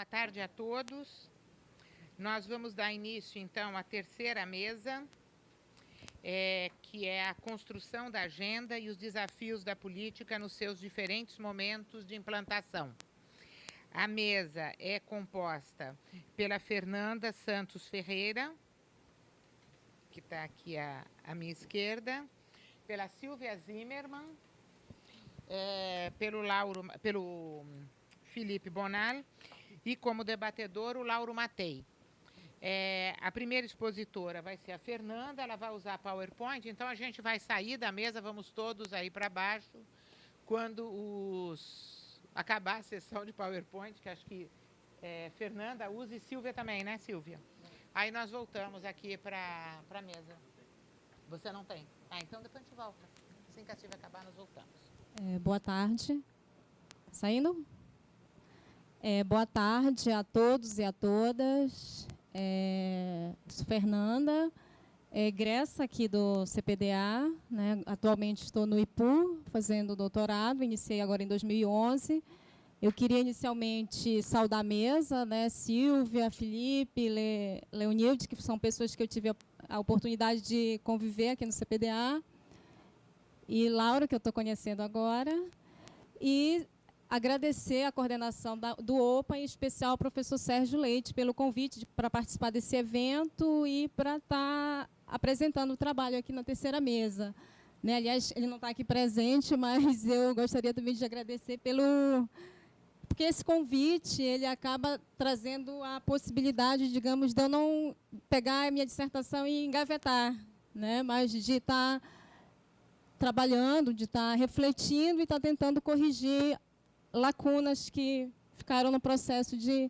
tarde a todos. Nós vamos dar início, então, à terceira mesa, que é a construção da agenda e os desafios da política nos seus diferentes momentos de implantação. A mesa é composta pela Fernanda Santos Ferreira, que está aqui à minha esquerda, pela Silvia Zimmermann, pelo Felipe Bonal e, como debatedor, o Lauro Matei. A primeira expositora vai ser a Fernanda, ela vai usar PowerPoint, então a gente vai sair da mesa, vamos todos aí para baixo, quando acabar a sessão de PowerPoint, que acho que Fernanda usa e Silvia também, né, Silvia? Aí nós voltamos aqui para a mesa. Você não tem? Então depois a gente volta. Assim que a Silvia acabar, nós voltamos. Boa tarde. Saindo? Boa tarde a todos e a todas. Sou Fernanda, egressa aqui do CPDA, né? Atualmente estou no IPU, fazendo doutorado, iniciei agora em 2011. Eu queria inicialmente saudar a mesa, né? Silvia, Felipe, Leonilde, que são pessoas que eu tive a oportunidade de conviver aqui no CPDA, e Laura, que eu estou conhecendo agora, e agradecer a coordenação do OPA, em especial ao professor Sérgio Leite, pelo convite para participar desse evento e para estar apresentando o trabalho aqui na terceira mesa. Né? Aliás, ele não está aqui presente, mas eu gostaria também de agradecer porque esse convite ele acaba trazendo a possibilidade, digamos, de eu não pegar a minha dissertação e engavetar, né? Mas de estar trabalhando, de estar refletindo e estar tentando corrigir lacunas que ficaram no processo de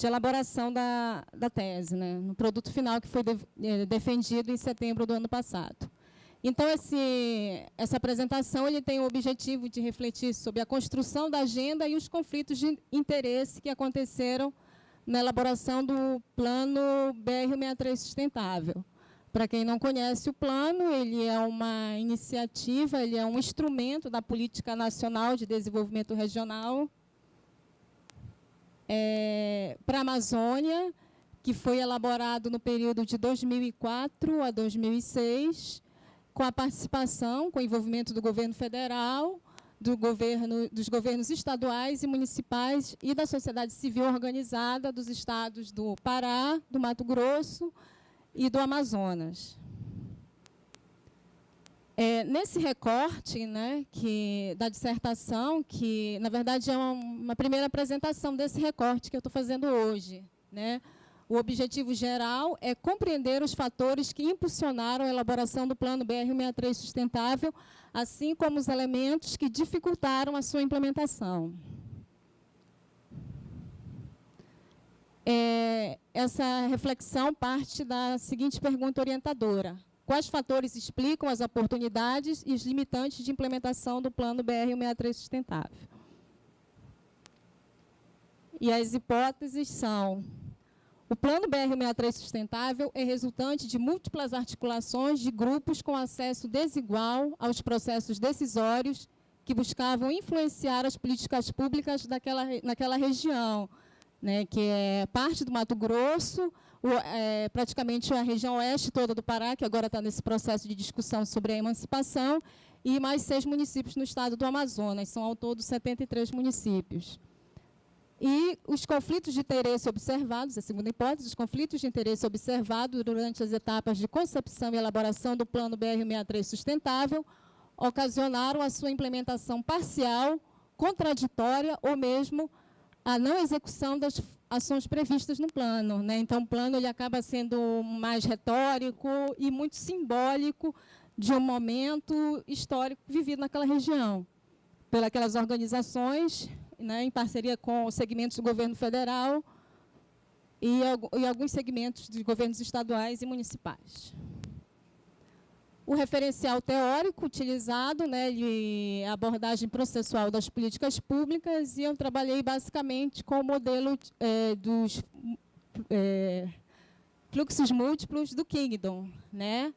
elaboração da tese, né? No produto final que foi defendido em setembro do ano passado. Então, essa apresentação ele tem o objetivo de refletir sobre a construção da agenda e os conflitos de interesse que aconteceram na elaboração do Plano BR-63 Sustentável. Para quem não conhece o plano, ele é uma iniciativa, ele é um instrumento da Política Nacional de Desenvolvimento Regional para a Amazônia, que foi elaborado no período de 2004 a 2006, com a participação, com o envolvimento do governo federal, dos governos estaduais e municipais e da sociedade civil organizada dos estados do Pará, do Mato Grosso e do Amazonas. Nesse recorte, né, da dissertação, que, na verdade, é uma primeira apresentação desse recorte que eu estou fazendo hoje, né? O objetivo geral é compreender os fatores que impulsionaram a elaboração do Plano BR-63 Sustentável, assim como os elementos que dificultaram a sua implementação. Essa reflexão parte da seguinte pergunta orientadora: quais fatores explicam as oportunidades e os limitantes de implementação do Plano BR-63 Sustentável? E as hipóteses são: o Plano BR-63 Sustentável é resultante de múltiplas articulações de grupos com acesso desigual aos processos decisórios que buscavam influenciar as políticas públicas naquela região, né, que é parte do Mato Grosso, praticamente a região oeste toda do Pará, que agora está nesse processo de discussão sobre a emancipação, e mais 6 municípios no estado do Amazonas, são ao todo 73 municípios. E os conflitos de interesse observados, a segunda hipótese, os conflitos de interesse observados durante as etapas de concepção e elaboração do Plano BR-63 Sustentável ocasionaram a sua implementação parcial, contraditória ou mesmo a não execução das ações previstas no plano, né? Então, o plano ele acaba sendo mais retórico e muito simbólico de um momento histórico vivido naquela região, pelas organizações, né, em parceria com os segmentos do governo federal e alguns segmentos de governos estaduais e municipais. O referencial teórico utilizado, né, de abordagem processual das políticas públicas, e eu trabalhei basicamente com o modelo dos fluxos múltiplos do Kingdom, né,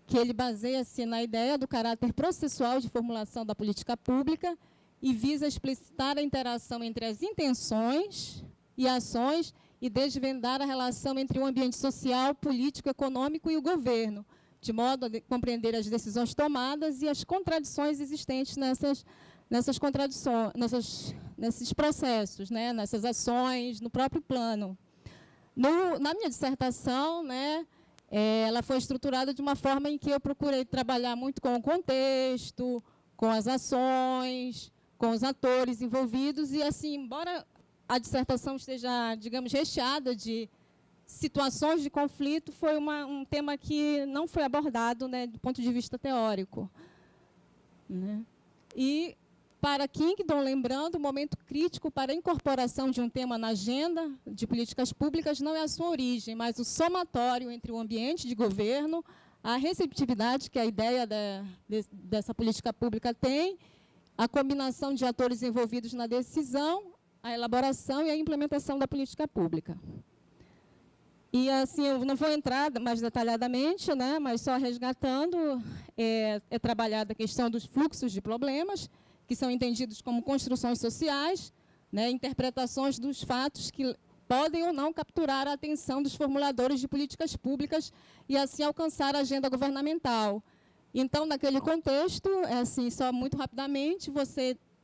que ele baseia-se na ideia do caráter processual de formulação da política pública e visa explicitar a interação entre as intenções e ações e desvendar a relação entre o ambiente social, político, econômico e o governo, de modo a compreender as decisões tomadas e as contradições existentes nesses processos, né, nessas ações, no próprio plano. Na minha dissertação, né, ela foi estruturada de uma forma em que eu procurei trabalhar muito com o contexto, com as ações, com os atores envolvidos, e assim, embora a dissertação esteja, digamos, recheada de situações de conflito, foi um tema que não foi abordado, né, do ponto de vista teórico, né? E para Kingdon, lembrando, o momento crítico para a incorporação de um tema na agenda de políticas públicas não é a sua origem, mas o somatório entre o ambiente de governo, a receptividade que a ideia dessa política pública tem, a combinação de atores envolvidos na decisão, a elaboração e a implementação da política pública. E, assim, eu não vou entrar mais detalhadamente, né, mas só resgatando, é trabalhada a questão dos fluxos de problemas, que são entendidos como construções sociais, né, interpretações dos fatos que podem ou não capturar a atenção dos formuladores de políticas públicas e, assim, alcançar a agenda governamental. Então, naquele contexto, assim, só muito rapidamente,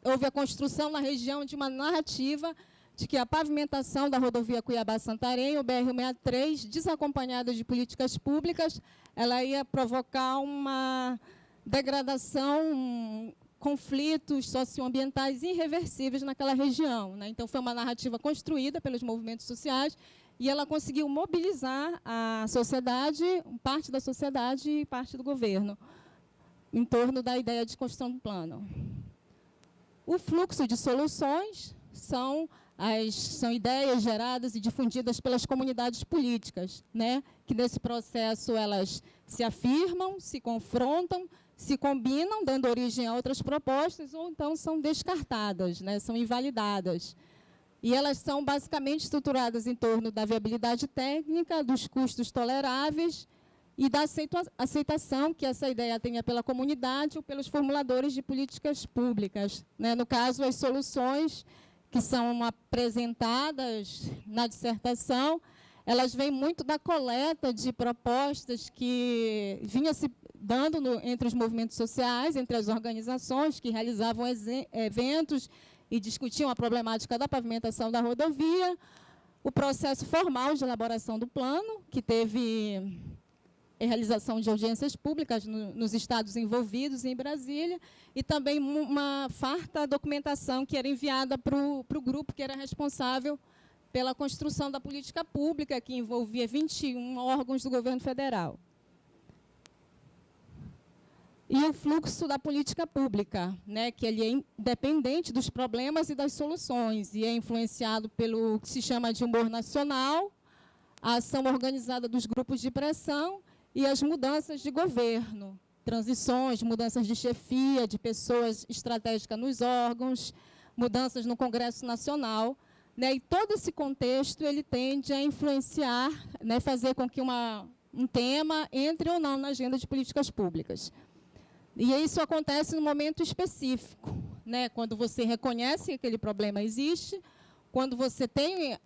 houve a construção na região de uma narrativa de que a pavimentação da rodovia Cuiabá-Santarém, o BR-163, desacompanhada de políticas públicas, ela ia provocar uma degradação, conflitos socioambientais irreversíveis naquela região, né? Então, foi uma narrativa construída pelos movimentos sociais e ela conseguiu mobilizar a sociedade, parte da sociedade e parte do governo, em torno da ideia de construção do plano. O fluxo de soluções são ideias geradas e difundidas pelas comunidades políticas, né? Que nesse processo elas se afirmam, se confrontam, se combinam, dando origem a outras propostas, ou então são descartadas, né? São invalidadas. E elas são basicamente estruturadas em torno da viabilidade técnica, dos custos toleráveis e da aceitação que essa ideia tenha pela comunidade ou pelos formuladores de políticas públicas, né? No caso, as soluções que são apresentadas na dissertação, elas vêm muito da coleta de propostas que vinha se dando entre os movimentos sociais, entre as organizações que realizavam eventos e discutiam a problemática da pavimentação da rodovia, o processo formal de elaboração do plano, que teve realização de audiências públicas nos estados envolvidos em Brasília, e também uma farta documentação que era enviada para o grupo que era responsável pela construção da política pública, que envolvia 21 órgãos do governo federal. E o fluxo da política pública, né, que ele é independente dos problemas e das soluções, e é influenciado pelo que se chama de humor nacional, a ação organizada dos grupos de pressão e as mudanças de governo, transições, mudanças de chefia, de pessoas estratégicas nos órgãos, mudanças no Congresso Nacional, né, e todo esse contexto ele tende a influenciar, né, fazer com que um tema entre ou não na agenda de políticas públicas. E isso acontece no momento específico, né, quando você reconhece que aquele problema existe, quando você tem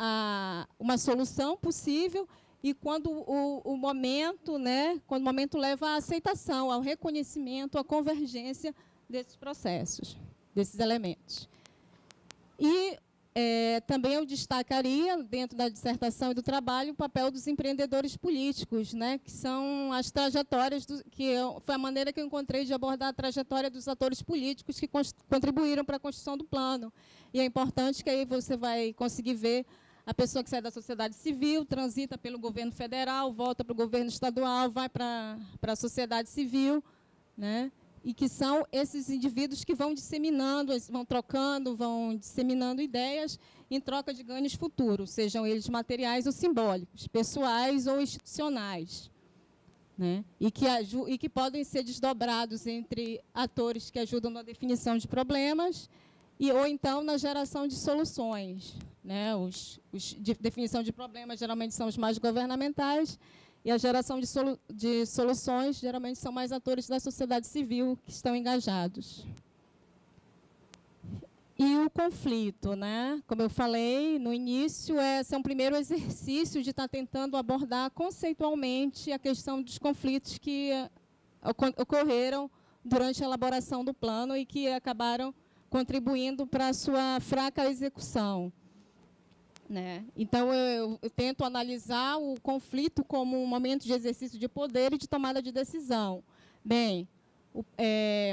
uma solução possível e quando o momento, né, quando o momento leva à aceitação, ao reconhecimento, à convergência desses processos, desses elementos. E também eu destacaria, dentro da dissertação e do trabalho, o papel dos empreendedores políticos, né, que são as trajetórias, foi a maneira que eu encontrei de abordar a trajetória dos atores políticos que contribuíram para a construção do plano. E é importante que aí você vai conseguir ver a pessoa que sai da sociedade civil, transita pelo governo federal, volta para o governo estadual, vai para a sociedade civil, né? E que são esses indivíduos que vão disseminando, vão trocando, vão disseminando ideias em troca de ganhos futuros, sejam eles materiais ou simbólicos, pessoais ou institucionais, né? E que podem ser desdobrados entre atores que ajudam na definição de problemas ou então na geração de soluções, né? Os de definição de problemas geralmente são os mais governamentais, e a geração de soluções, geralmente, são mais atores da sociedade civil que estão engajados. E o conflito, né? Como eu falei no início, esse é um primeiro exercício de estar tentando abordar conceitualmente a questão dos conflitos que ocorreram durante a elaboração do plano e que acabaram contribuindo para a sua fraca execução. Né? Então, eu tento analisar o conflito como um momento de exercício de poder e de tomada de decisão. Bem,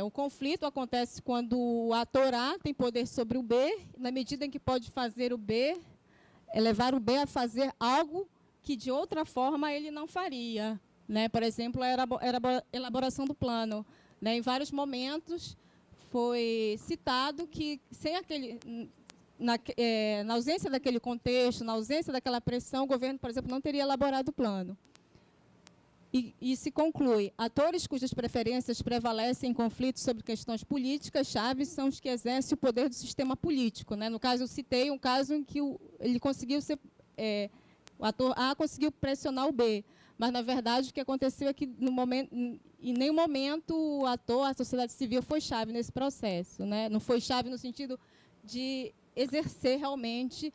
o conflito acontece quando o ator A tem poder sobre o B, na medida em que pode fazer o B, levar o B a fazer algo que, de outra forma, ele não faria. Né? Por exemplo, a elaboração do plano. Né? Em vários momentos, foi citado que, sem aquele... Na ausência daquele contexto, na ausência daquela pressão, o governo, por exemplo, não teria elaborado o plano. E se conclui, atores cujas preferências prevalecem em conflitos sobre questões políticas chaves são os que exercem o poder do sistema político. Né? No caso, eu citei um caso em que ele conseguiu ser... o ator A conseguiu pressionar o B, mas, na verdade, o que aconteceu é que, em nenhum momento, o ator, a sociedade civil, foi chave nesse processo. Né? Não foi chave no sentido de exercer realmente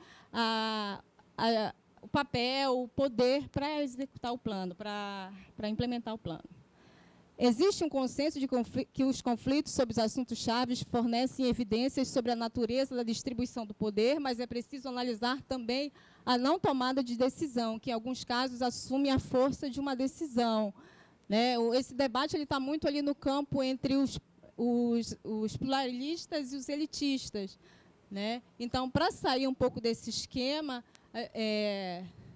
o papel, o poder para executar o plano, para implementar o plano. Existe um consenso de que os conflitos sobre os assuntos chaves fornecem evidências sobre a natureza da distribuição do poder, mas é preciso analisar também a não tomada de decisão, que em alguns casos assume a força de uma decisão. Né? Esse debate está muito ali no campo entre os pluralistas e os elitistas. Né? Então, para sair um pouco desse esquema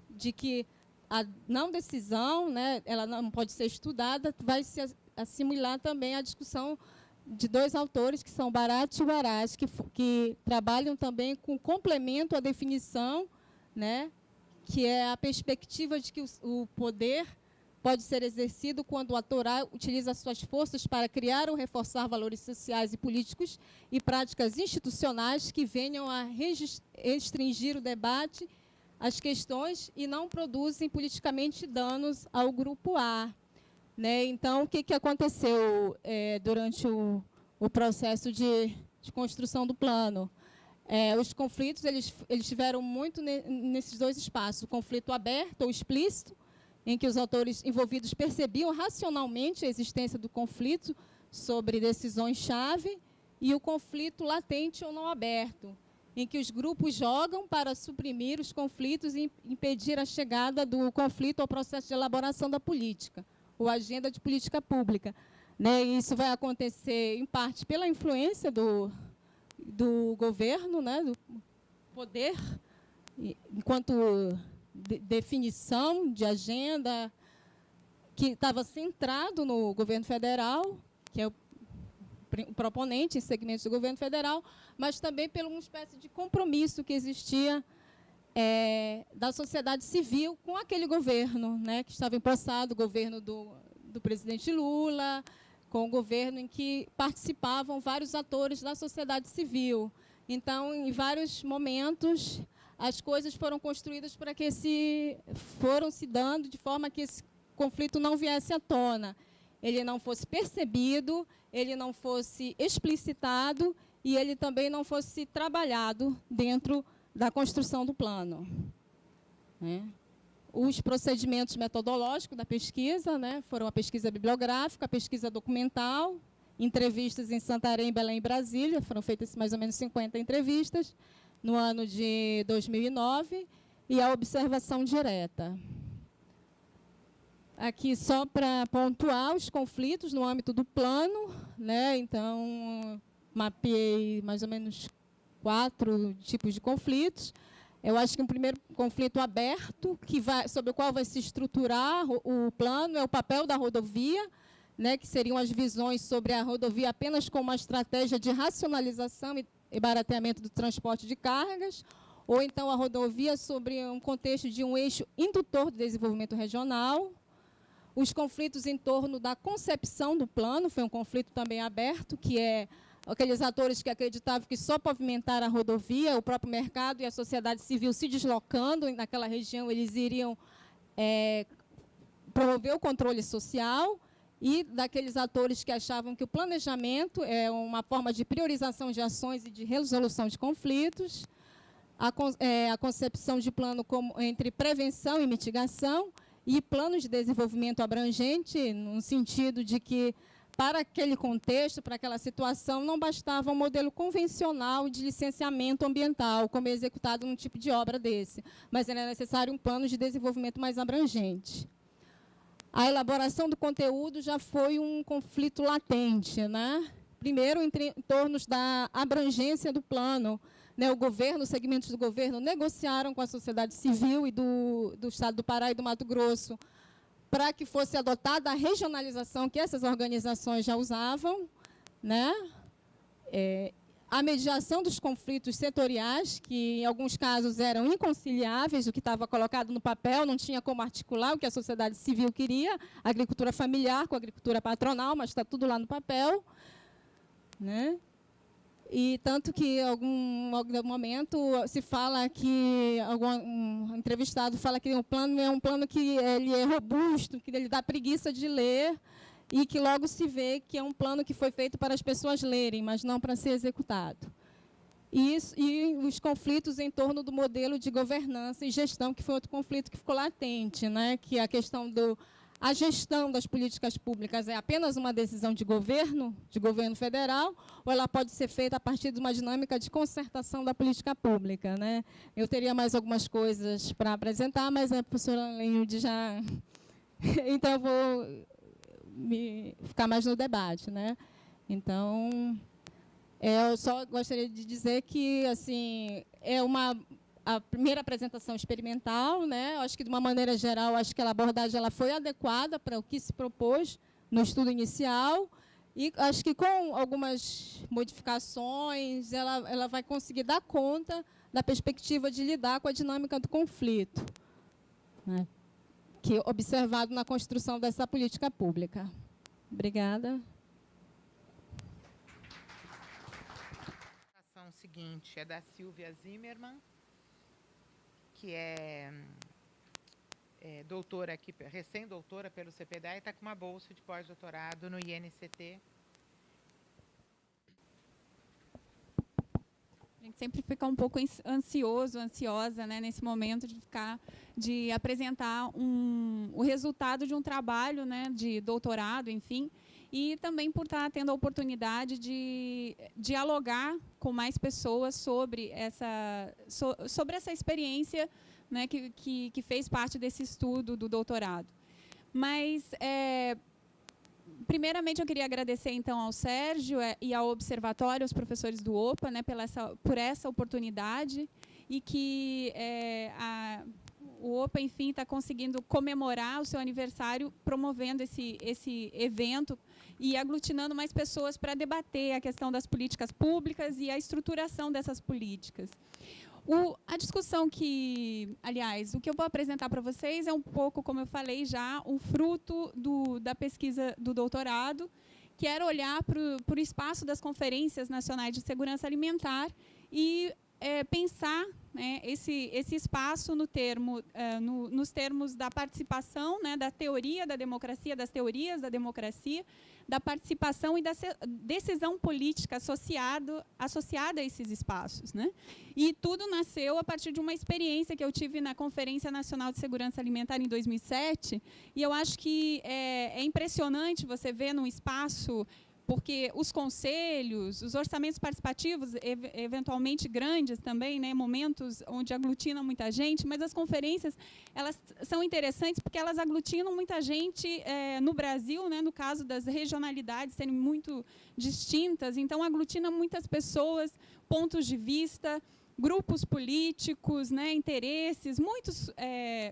de que a não decisão, né, ela não pode ser estudada, vai se assimilar também à discussão de dois autores, que são Barat e Waraj, que trabalham também com complemento à definição, né, que é a perspectiva de que o poder pode ser exercido quando o ator A utiliza suas forças para criar ou reforçar valores sociais e políticos e práticas institucionais que venham a restringir o debate, as questões e não produzem politicamente danos ao grupo A. Né? Então, o que aconteceu durante o processo de construção do plano? Os conflitos eles tiveram muito nesses dois espaços, o conflito aberto ou explícito, em que os autores envolvidos percebiam racionalmente a existência do conflito sobre decisões-chave, e o conflito latente ou não aberto, em que os grupos jogam para suprimir os conflitos e impedir a chegada do conflito ao processo de elaboração da política, ou agenda de política pública. Né? E isso vai acontecer, em parte, pela influência do governo, né? Do poder, enquanto definição de agenda que estava centrado no governo federal, que é o proponente em segmentos do governo federal, mas também por uma espécie de compromisso que existia da sociedade civil com aquele governo, né, que estava empossado, o governo do presidente Lula, com o governo em que participavam vários atores da sociedade civil. Então, em vários momentos, as coisas foram construídas para que foram se dando de forma que esse conflito não viesse à tona, ele não fosse percebido, ele não fosse explicitado e ele também não fosse trabalhado dentro da construção do plano. Né? Os procedimentos metodológicos da pesquisa, né, foram a pesquisa bibliográfica, a pesquisa documental, entrevistas em Santarém, Belém e Brasília, foram feitas mais ou menos 50 entrevistas, no ano de 2009, e a observação direta. Aqui, só para pontuar os conflitos no âmbito do plano, né? Então, mapeei mais ou menos 4 tipos de conflitos. Eu acho que um primeiro conflito aberto, sobre o qual vai se estruturar o plano, é o papel da rodovia, né? Que seriam as visões sobre a rodovia apenas como uma estratégia de racionalização e barateamento do transporte de cargas, ou então a rodovia sobre um contexto de um eixo indutor do desenvolvimento regional. Os conflitos em torno da concepção do plano, foi um conflito também aberto, que é aqueles atores que acreditavam que só pavimentar a rodovia, o próprio mercado e a sociedade civil se deslocando naquela região, eles iriam promover o controle social, e daqueles atores que achavam que o planejamento é uma forma de priorização de ações e de resolução de conflitos, a concepção de plano como, entre prevenção e mitigação, e plano de desenvolvimento abrangente, no sentido de que, para aquele contexto, para aquela situação, não bastava um modelo convencional de licenciamento ambiental, como é executado num tipo de obra desse, mas era necessário um plano de desenvolvimento mais abrangente. A elaboração do conteúdo já foi um conflito latente, né? Primeiro, em torno da abrangência do plano, né? O governo, os segmentos do governo negociaram com a sociedade civil e do Estado do Pará e do Mato Grosso para que fosse adotada a regionalização que essas organizações já usavam, né? A mediação dos conflitos setoriais, que em alguns casos eram inconciliáveis, o que estava colocado no papel, não tinha como articular o que a sociedade civil queria, a agricultura familiar com a agricultura patronal, mas está tudo lá no papel, né? E tanto que, em algum momento, se fala que, um entrevistado fala que o plano é um plano que ele é robusto, que ele dá preguiça de ler, e que logo se vê que é um plano que foi feito para as pessoas lerem, mas não para ser executado. E os conflitos em torno do modelo de governança e gestão, que foi outro conflito que ficou latente, né? Que é a questão a gestão das políticas públicas é apenas uma decisão de governo federal, ou ela pode ser feita a partir de uma dinâmica de concertação da política pública, né? Eu teria mais algumas coisas para apresentar, mas a professora Lenilde já... Então, eu vou ficar mais no debate, né? Então, eu só gostaria de dizer que, assim, a primeira apresentação experimental, né? Acho que, de uma maneira geral, acho que a abordagem ela foi adequada para o que se propôs no estudo inicial, e acho que, com algumas modificações, ela vai conseguir dar conta da perspectiva de lidar com a dinâmica do conflito, né? Que é observado na construção dessa política pública. Obrigada. A ação seguinte é da Silvia Zimmermann, que é doutora aqui, recém-doutora pelo CPDA, e está com uma bolsa de pós-doutorado no INCT. A gente sempre fica um pouco ansiosa, né, nesse momento de apresentar o resultado de um trabalho, né, de doutorado, enfim, e também por estar tendo a oportunidade de dialogar com mais pessoas sobre essa experiência, né, que fez parte desse estudo do doutorado. Mas, primeiramente, eu queria agradecer, então, ao Sérgio e ao Observatório, aos professores do OPA, né, por essa oportunidade, e que o OPA, enfim, está conseguindo comemorar o seu aniversário, promovendo esse evento e aglutinando mais pessoas para debater a questão das políticas públicas e a estruturação dessas políticas. A discussão aliás, o que eu vou apresentar para vocês é um pouco, como eu falei já, um fruto da pesquisa do doutorado, que era olhar para o espaço das conferências nacionais de segurança alimentar e pensar, né, esse espaço nos termos da participação, né, da teoria da democracia, das teorias da democracia, da participação e da decisão política associada a esses espaços, né? E tudo nasceu a partir de uma experiência que eu tive na Conferência Nacional de Segurança Alimentar em 2007, e eu acho que é impressionante você ver num espaço, porque os conselhos, os orçamentos participativos, eventualmente grandes também, né, momentos onde aglutinam muita gente, mas as conferências, elas são interessantes porque elas aglutinam muita gente no Brasil, né, no caso das regionalidades serem muito distintas, então aglutina muitas pessoas, pontos de vista, grupos políticos, né, interesses, muitos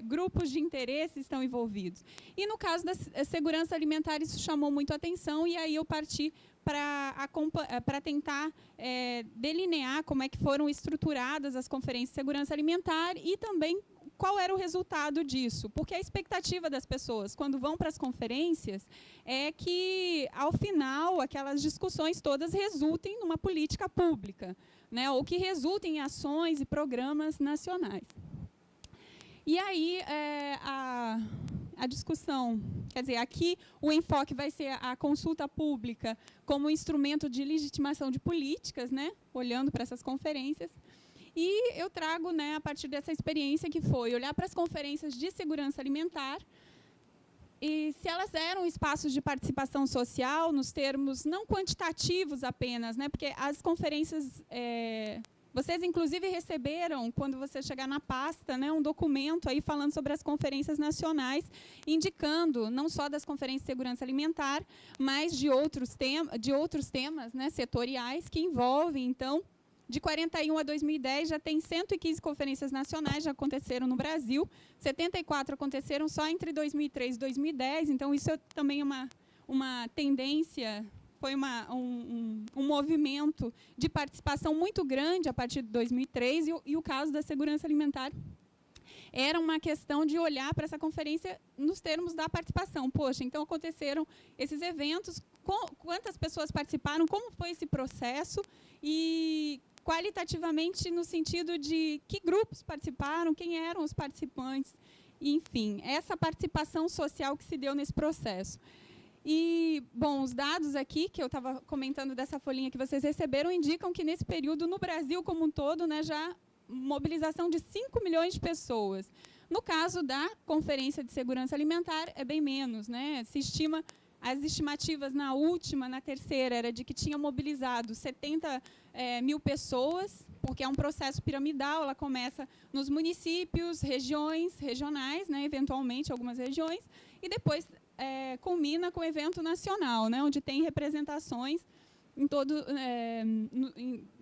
grupos de interesse estão envolvidos. E, no caso da segurança alimentar, isso chamou muito a atenção, e aí eu parti para tentar delinear como é que foram estruturadas as conferências de segurança alimentar e também qual era o resultado disso. Porque a expectativa das pessoas, quando vão para as conferências, é que, ao final, aquelas discussões todas resultem numa política pública, né, ou que resultem em ações e programas nacionais. E aí, a discussão, quer dizer, aqui o enfoque vai ser a consulta pública como instrumento de legitimação de políticas, né, olhando para essas conferências. E eu trago, né, a partir dessa experiência que foi olhar para as conferências de segurança alimentar e se elas eram espaços de participação social nos termos não quantitativos apenas, né, porque as conferências... vocês, inclusive, receberam, quando você chegar na pasta, né, um documento aí falando sobre as conferências nacionais, indicando não só das conferências de segurança alimentar, mas de outros temas, né, setoriais que envolvem, então, de 41 a 2010, já tem 115 conferências nacionais, já aconteceram no Brasil, 74 aconteceram só entre 2003 e 2010, então isso é também uma tendência... Foi um movimento de participação muito grande a partir de 2003, e o caso da segurança alimentar era uma questão de olhar para essa conferência nos termos da participação. Poxa, então aconteceram esses eventos, quantas pessoas participaram, como foi esse processo, e qualitativamente no sentido de que grupos participaram, quem eram os participantes, enfim, essa participação social que se deu nesse processo. E, bom, os dados aqui, que eu estava comentando dessa folhinha que vocês receberam, indicam que, nesse período, no Brasil como um todo, né, já mobilização de 5 milhões de pessoas. No caso da Conferência de Segurança Alimentar, é bem menos, né? Se estima, as estimativas na terceira, era de que tinha mobilizado 70 mil pessoas, porque é um processo piramidal, ela começa nos municípios, regionais, né, eventualmente, algumas regiões, e depois... culmina com o evento nacional, né, onde tem representações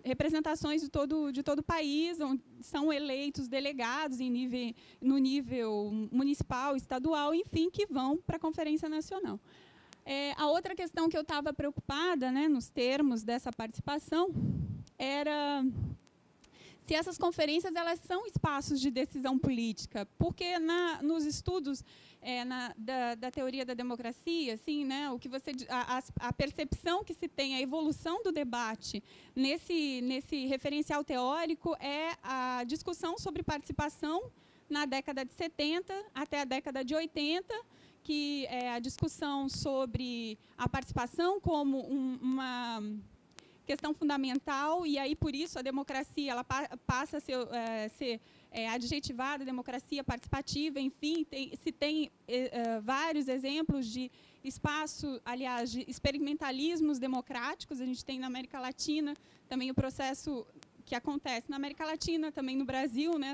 representações de todo o país, onde são eleitos delegados no nível municipal, estadual, enfim, que vão para a Conferência Nacional. A outra questão que eu estava preocupada, né, nos termos dessa participação, era se essas conferências elas são espaços de decisão política, porque nos estudos da teoria da democracia, assim, né, o que a percepção que se tem, a evolução do debate nesse referencial teórico é a discussão sobre participação na década de 70 até a década de 80, que é a discussão sobre a participação como uma questão fundamental, e aí, por isso, a democracia ela passa a ser adjetivada, democracia participativa, enfim, se tem vários exemplos de espaço, aliás, de experimentalismos democráticos. A gente tem na América Latina também o processo que acontece na América Latina, também no Brasil, né,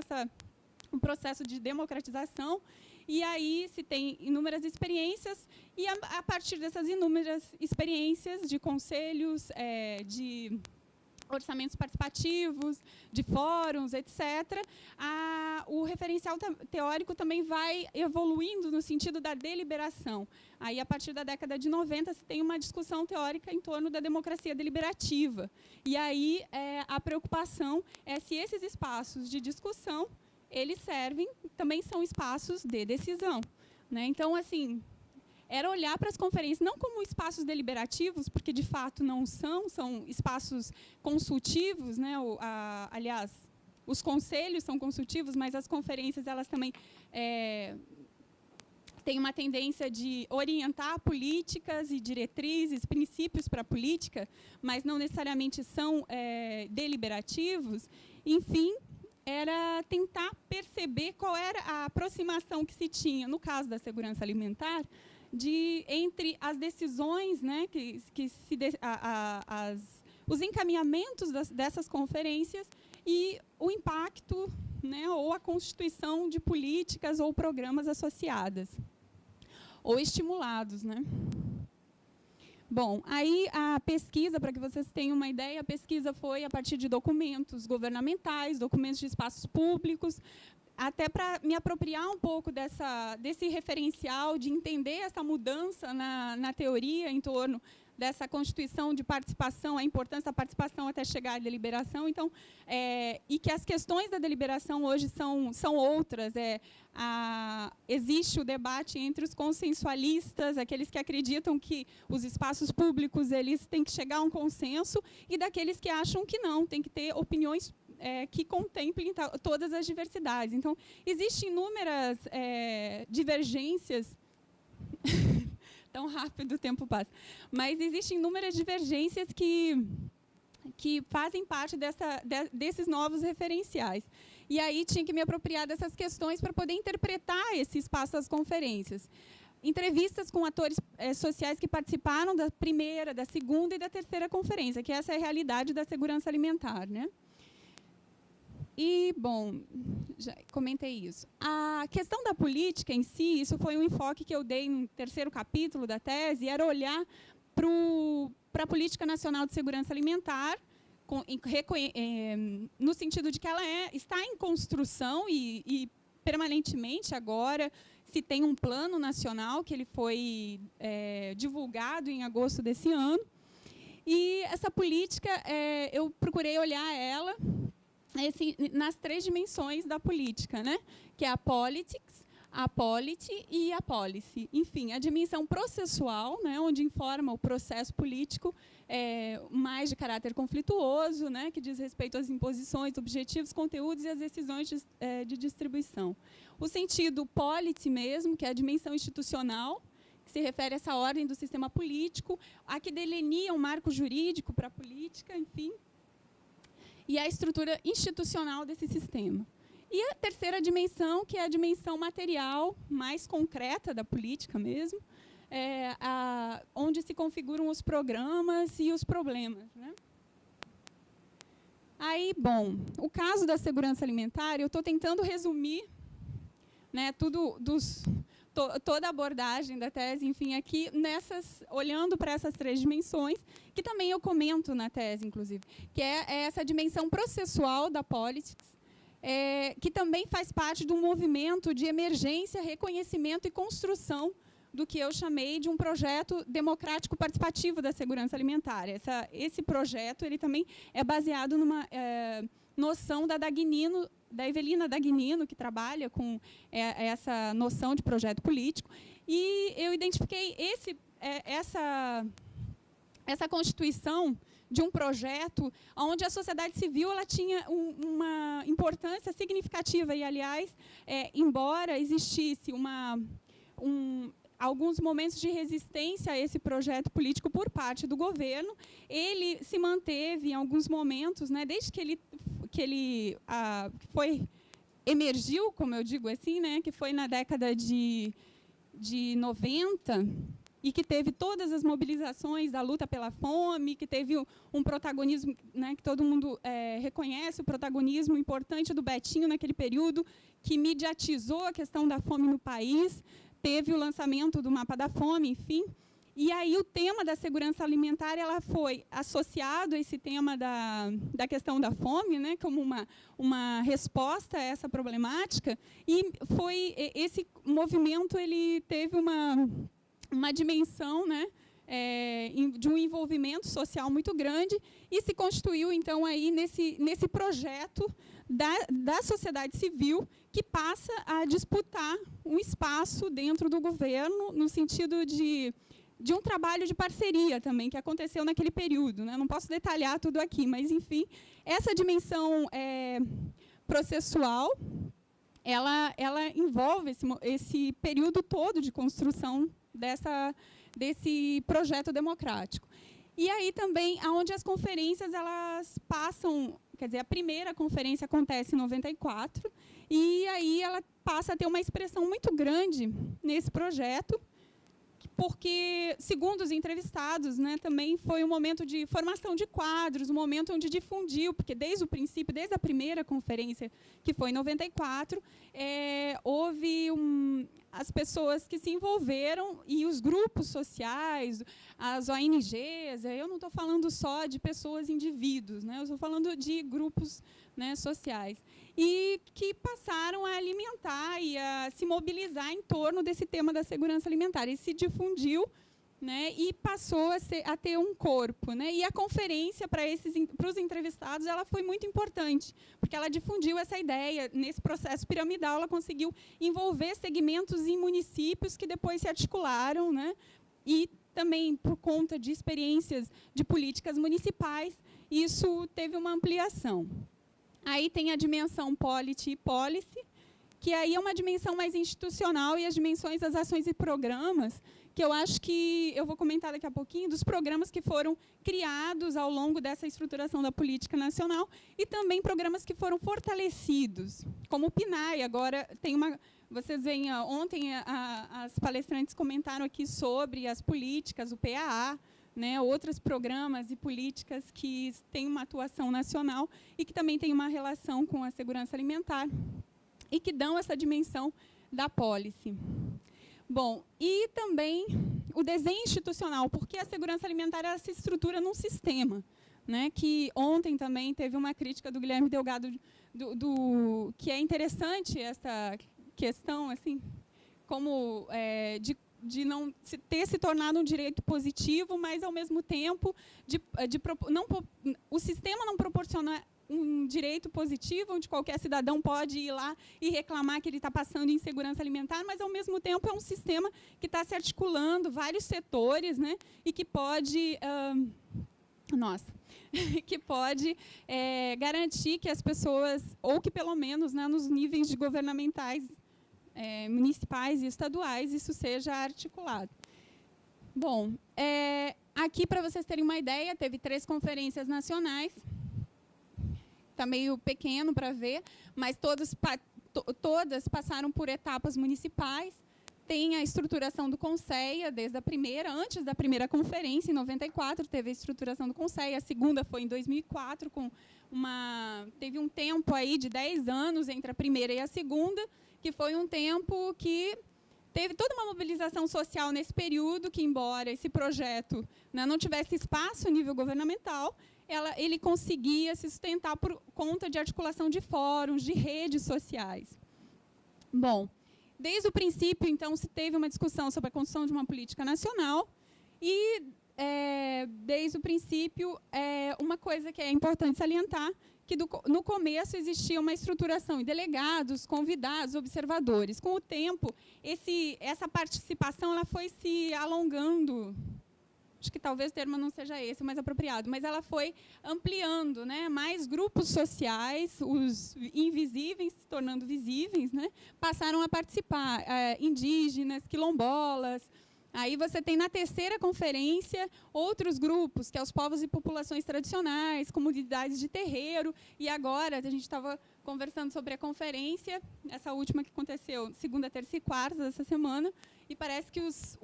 um processo de democratização. E aí se tem inúmeras experiências, e a partir dessas inúmeras experiências de conselhos, de orçamentos participativos, de fóruns, etc., o referencial teórico também vai evoluindo no sentido da deliberação. Aí, a partir da década de 90, se tem uma discussão teórica em torno da democracia deliberativa. E aí a preocupação é se esses espaços de discussão eles também são espaços de decisão, né? Então, assim, era olhar para as conferências não como espaços deliberativos, porque de fato não são espaços consultivos, né? Aliás, os conselhos são consultivos, mas as conferências elas também têm uma tendência de orientar políticas e diretrizes, princípios para a política, mas não necessariamente são deliberativos. Enfim, era tentar perceber qual era a aproximação que se tinha, no caso da segurança alimentar, entre as decisões, né, os encaminhamentos dessas conferências e o impacto, né, ou a constituição de políticas ou programas associadas, ou estimulados, né. Bom, aí a pesquisa, para que vocês tenham uma ideia, a pesquisa foi a partir de documentos governamentais, documentos de espaços públicos, até para me apropriar um pouco desse referencial, de entender essa mudança na teoria em torno dessa constituição de participação, a importância da participação até chegar à deliberação. Então, e que as questões da deliberação hoje são outras. Existe o debate entre os consensualistas, aqueles que acreditam que os espaços públicos eles têm que chegar a um consenso, e daqueles que acham que não, tem que ter opiniões que contemple todas as diversidades. Então, existem inúmeras divergências. Tão rápido o tempo passa. Mas existem inúmeras divergências que fazem parte desses novos referenciais. E aí tinha que me apropriar dessas questões para poder interpretar esse espaço das conferências. Entrevistas com atores sociais que participaram da primeira, da segunda e da terceira conferência, que essa é a realidade da segurança alimentar, né? E, bom, já comentei isso. A questão da política em si, isso foi um enfoque que eu dei no terceiro capítulo da tese, era olhar para a Política Nacional de Segurança Alimentar, no sentido de que ela está em construção e permanentemente agora se tem um plano nacional que ele foi divulgado em agosto desse ano. E essa política, eu procurei olhar ela nas 3 dimensões da política, né? Que é a politics, a polity e a policy. Enfim, a dimensão processual, né, onde informa o processo político mais de caráter conflituoso, né, que diz respeito às imposições, objetivos, conteúdos e às decisões de distribuição. O sentido polity mesmo, que é a dimensão institucional, que se refere a essa ordem do sistema político, a que delineia um marco jurídico para a política, enfim, e a estrutura institucional desse sistema. E a terceira dimensão, que é a dimensão material, mais concreta da política mesmo, onde se configuram os programas e os problemas, né? Aí, bom, o caso da segurança alimentar, eu estou tentando resumir, né, toda a abordagem da tese, enfim, aqui, olhando para essas 3 dimensões, que também eu comento na tese, inclusive, que é essa dimensão processual da politics, que também faz parte de um movimento de emergência, reconhecimento e construção do que eu chamei de um projeto democrático participativo da segurança alimentar. Esse projeto ele também é baseado numa noção da Evelina Dagnino, que trabalha com essa noção de projeto político, e eu identifiquei essa constituição de um projeto onde a sociedade civil ela tinha uma importância significativa e, aliás, embora existisse alguns momentos de resistência a esse projeto político por parte do governo, ele se manteve em alguns momentos, né, desde que ele emergiu, como eu digo assim, né, que foi na década de 90, e que teve todas as mobilizações da luta pela fome, que teve um protagonismo, né, que todo mundo reconhece, o protagonismo importante do Betinho naquele período, que mediatizou a questão da fome no país, teve o lançamento do Mapa da Fome, enfim. E aí o tema da segurança alimentar ela foi associado a esse tema da questão da fome, né, como uma resposta a essa problemática, e esse movimento ele teve uma dimensão, né, de um envolvimento social muito grande e se constituiu, então, aí nesse projeto da sociedade civil que passa a disputar um espaço dentro do governo no sentido de um trabalho de parceria também, que aconteceu naquele período, né? Não posso detalhar tudo aqui, mas, enfim, essa dimensão processual, ela envolve esse período todo de construção desse projeto democrático. E aí também, onde as conferências elas passam, quer dizer, a primeira conferência acontece em 94, e aí ela passa a ter uma expressão muito grande nesse projeto, porque, segundo os entrevistados, né, também foi um momento de formação de quadros, um momento onde difundiu, porque desde o princípio, desde a primeira conferência, que foi em 94, houve as pessoas que se envolveram e os grupos sociais, as ONGs, eu não estou falando só de pessoas, indivíduos, né, eu estou falando de grupos, né, sociais, e que passaram a alimentar e a se mobilizar em torno desse tema da segurança alimentar. E se difundiu, né, e passou a ter um corpo, né? E a conferência para os entrevistados ela foi muito importante, porque ela difundiu essa ideia. Nesse processo piramidal, ela conseguiu envolver segmentos em municípios que depois se articularam, né? E também, por conta de experiências de políticas municipais, isso teve uma ampliação. Aí tem a dimensão polity e policy, que aí é uma dimensão mais institucional, e as dimensões das ações e programas, que eu acho que eu vou comentar daqui a pouquinho, dos programas que foram criados ao longo dessa estruturação da política nacional, e também programas que foram fortalecidos, como o PNAE. Agora tem uma... Vocês veem, ontem as palestrantes comentaram aqui sobre as políticas, o PAA, né, outros programas e políticas que têm uma atuação nacional e que também têm uma relação com a segurança alimentar e que dão essa dimensão da policy. Bom, e também o desenho institucional, porque a segurança alimentar ela se estrutura num sistema, né, que ontem também teve uma crítica do Guilherme Delgado, que é interessante essa questão, assim, como de não ter se tornado um direito positivo, mas, ao mesmo tempo, o sistema não proporciona um direito positivo, onde qualquer cidadão pode ir lá e reclamar que ele está passando insegurança alimentar, mas, ao mesmo tempo, é um sistema que está se articulando vários setores, né, e que pode... que pode garantir que as pessoas, ou que, pelo menos, né, nos níveis de governamentais, municipais e estaduais, isso seja articulado. Bom, aqui, para vocês terem uma ideia, teve 3 conferências nacionais. Está meio pequeno para ver, mas todas passaram por etapas municipais. Tem a estruturação do CONSEA, desde a primeira, antes da primeira conferência, em 94, teve a estruturação do CONSEA. A segunda foi em 2004, teve um tempo aí de 10 anos entre a primeira e a segunda, que foi um tempo que teve toda uma mobilização social nesse período, que, embora esse projeto, né, não tivesse espaço a nível governamental, ele conseguia se sustentar por conta de articulação de fóruns, de redes sociais. Bom, desde o princípio, então, se teve uma discussão sobre a construção de uma política nacional, e, desde o princípio, uma coisa que é importante salientar, que no começo existia uma estruturação em delegados, convidados, observadores. Com o tempo, essa participação ela foi se alongando. Acho que talvez o termo não seja esse, o mais apropriado, mas ela foi ampliando, né? Mais grupos sociais, os invisíveis se tornando visíveis, né? Passaram a participar, indígenas, quilombolas. Aí você tem, na terceira conferência, outros grupos, que são os povos e populações tradicionais, comunidades de terreiro, e agora, a gente estava conversando sobre a conferência, essa última que aconteceu segunda, terça e quarta dessa semana, e parece que os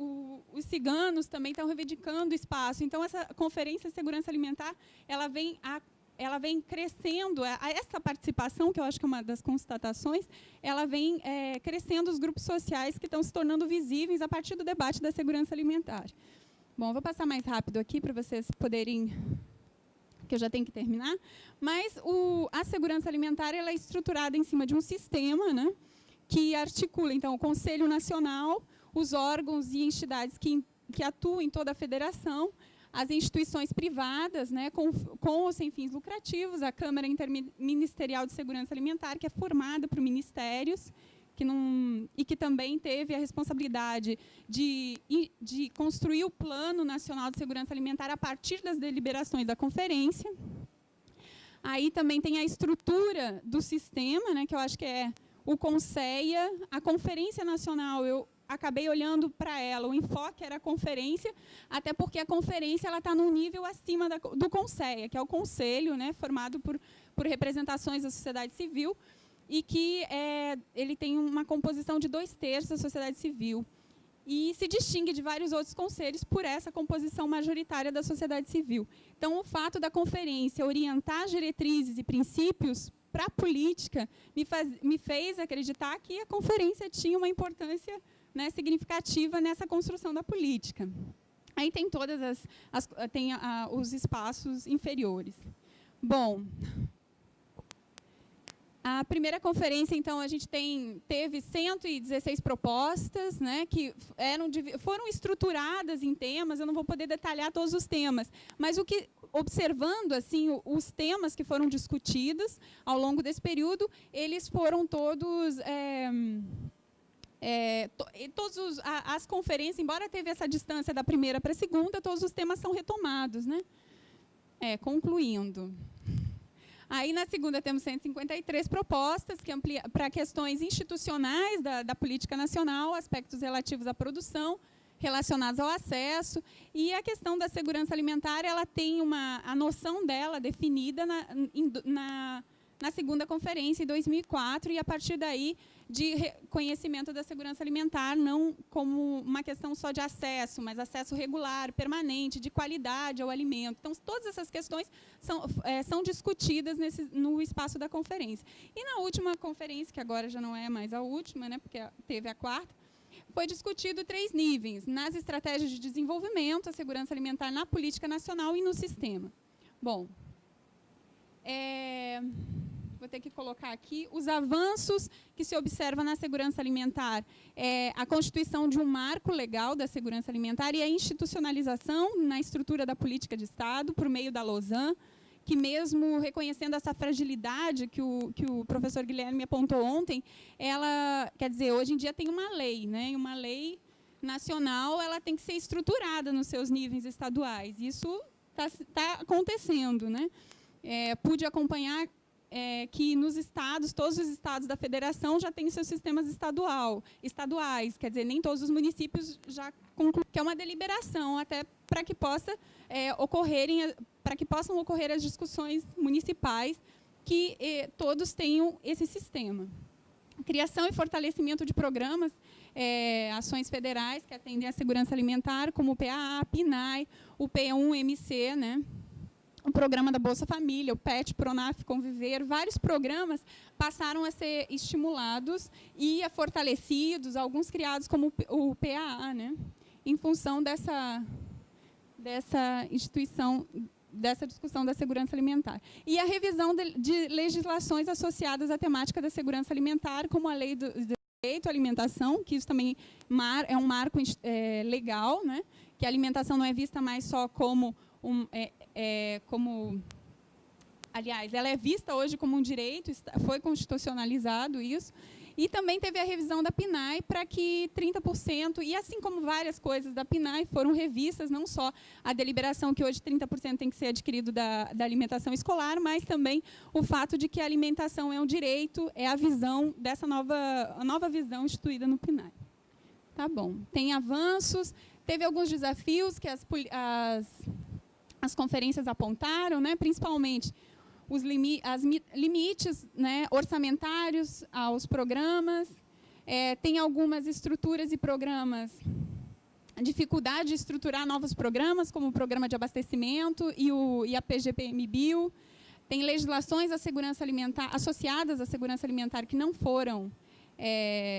ciganos também estão reivindicando espaço. Então, essa conferência de segurança alimentar, ela vem crescendo, essa participação, que eu acho que é uma das constatações, ela vem crescendo os grupos sociais que estão se tornando visíveis a partir do debate da segurança alimentar. Bom, vou passar mais rápido aqui para vocês poderem, que eu já tenho que terminar, mas a segurança alimentar ela é estruturada em cima de um sistema, né, que articula, então, o Conselho Nacional, os órgãos e entidades que atuam em toda a federação, as instituições privadas, né, com ou sem fins lucrativos, a Câmara Interministerial de Segurança Alimentar, que é formada por ministérios, e que também teve a responsabilidade de construir o Plano Nacional de Segurança Alimentar a partir das deliberações da conferência. Aí também tem a estrutura do sistema, né, que eu acho que é o CONSEA, a Conferência Nacional, eu acabei olhando para ela, o enfoque era a conferência, até porque a conferência está num nível acima do CONSEA, que é o conselho, né, formado por representações da sociedade civil, e que ele tem uma composição de 2/3 da sociedade civil, e se distingue de vários outros conselhos por essa composição majoritária da sociedade civil. Então, o fato da conferência orientar diretrizes e princípios para a política me fez acreditar que a conferência tinha uma importância, né, significativa nessa construção da política. Aí tem todas os espaços inferiores. Bom, a primeira conferência, então, a gente teve 116 propostas, né, que foram estruturadas em temas. Eu não vou poder detalhar todos os temas, mas observando assim os temas que foram discutidos ao longo desse período, eles foram todos as conferências, embora teve essa distância da primeira para a segunda, todos os temas são retomados, né? Concluindo. Aí, na segunda, temos 153 propostas que para questões institucionais da política nacional, aspectos relativos à produção, relacionados ao acesso, e a questão da segurança alimentar, ela tem a noção dela definida na segunda conferência, em 2004, e, a partir daí, de reconhecimento da segurança alimentar, não como uma questão só de acesso, mas acesso regular, permanente, de qualidade ao alimento. Então, todas essas questões são discutidas no espaço da conferência. E na última conferência, que agora já não é mais a última, né, porque teve a quarta, foi discutido 3 níveis: nas estratégias de desenvolvimento, a segurança alimentar na política nacional e no sistema. Bom, vou ter que colocar aqui os avanços que se observa na segurança alimentar. A constituição de um marco legal da segurança alimentar e a institucionalização na estrutura da política de Estado por meio da Lausanne, que mesmo reconhecendo essa fragilidade que o professor Guilherme apontou ontem, ela, quer dizer, hoje em dia tem uma lei, né? E uma lei nacional, ela tem que ser estruturada nos seus níveis estaduais. Isso está acontecendo, né? Pude acompanhar que nos estados, todos os estados da federação já têm seus sistemas estaduais, quer dizer, nem todos os municípios já concluem, que é uma deliberação até para que possam ocorrer as discussões municipais, que todos tenham esse sistema. Criação e fortalecimento de programas, ações federais que atendem à segurança alimentar, como o PAA, PNAE, o P1MC, né? O programa da Bolsa Família, o PET, Pronaf, Conviver, vários programas passaram a ser estimulados e fortalecidos, alguns criados como o PAA, né? Em função dessa instituição, dessa discussão da segurança alimentar. E a revisão de legislações associadas à temática da segurança alimentar, como a lei do direito à alimentação, que isso também é um marco legal, né? Que a alimentação não é vista mais só como aliás, ela é vista hoje como um direito, foi constitucionalizado isso, e também teve a revisão da PNAE para que 30%, e assim como várias coisas da PNAE foram revistas, não só a deliberação que hoje 30% tem que ser adquirido da alimentação escolar, mas também o fato de que a alimentação é um direito, é a visão dessa nova visão instituída no PNAE. Tá bom. Tem avanços, teve alguns desafios que as conferências apontaram, né, principalmente os limites, né, orçamentários aos programas, tem algumas estruturas e programas, dificuldade de estruturar novos programas, como o programa de abastecimento e a PGPM-BIL, tem legislações à segurança alimentar, associadas à segurança alimentar que não foram,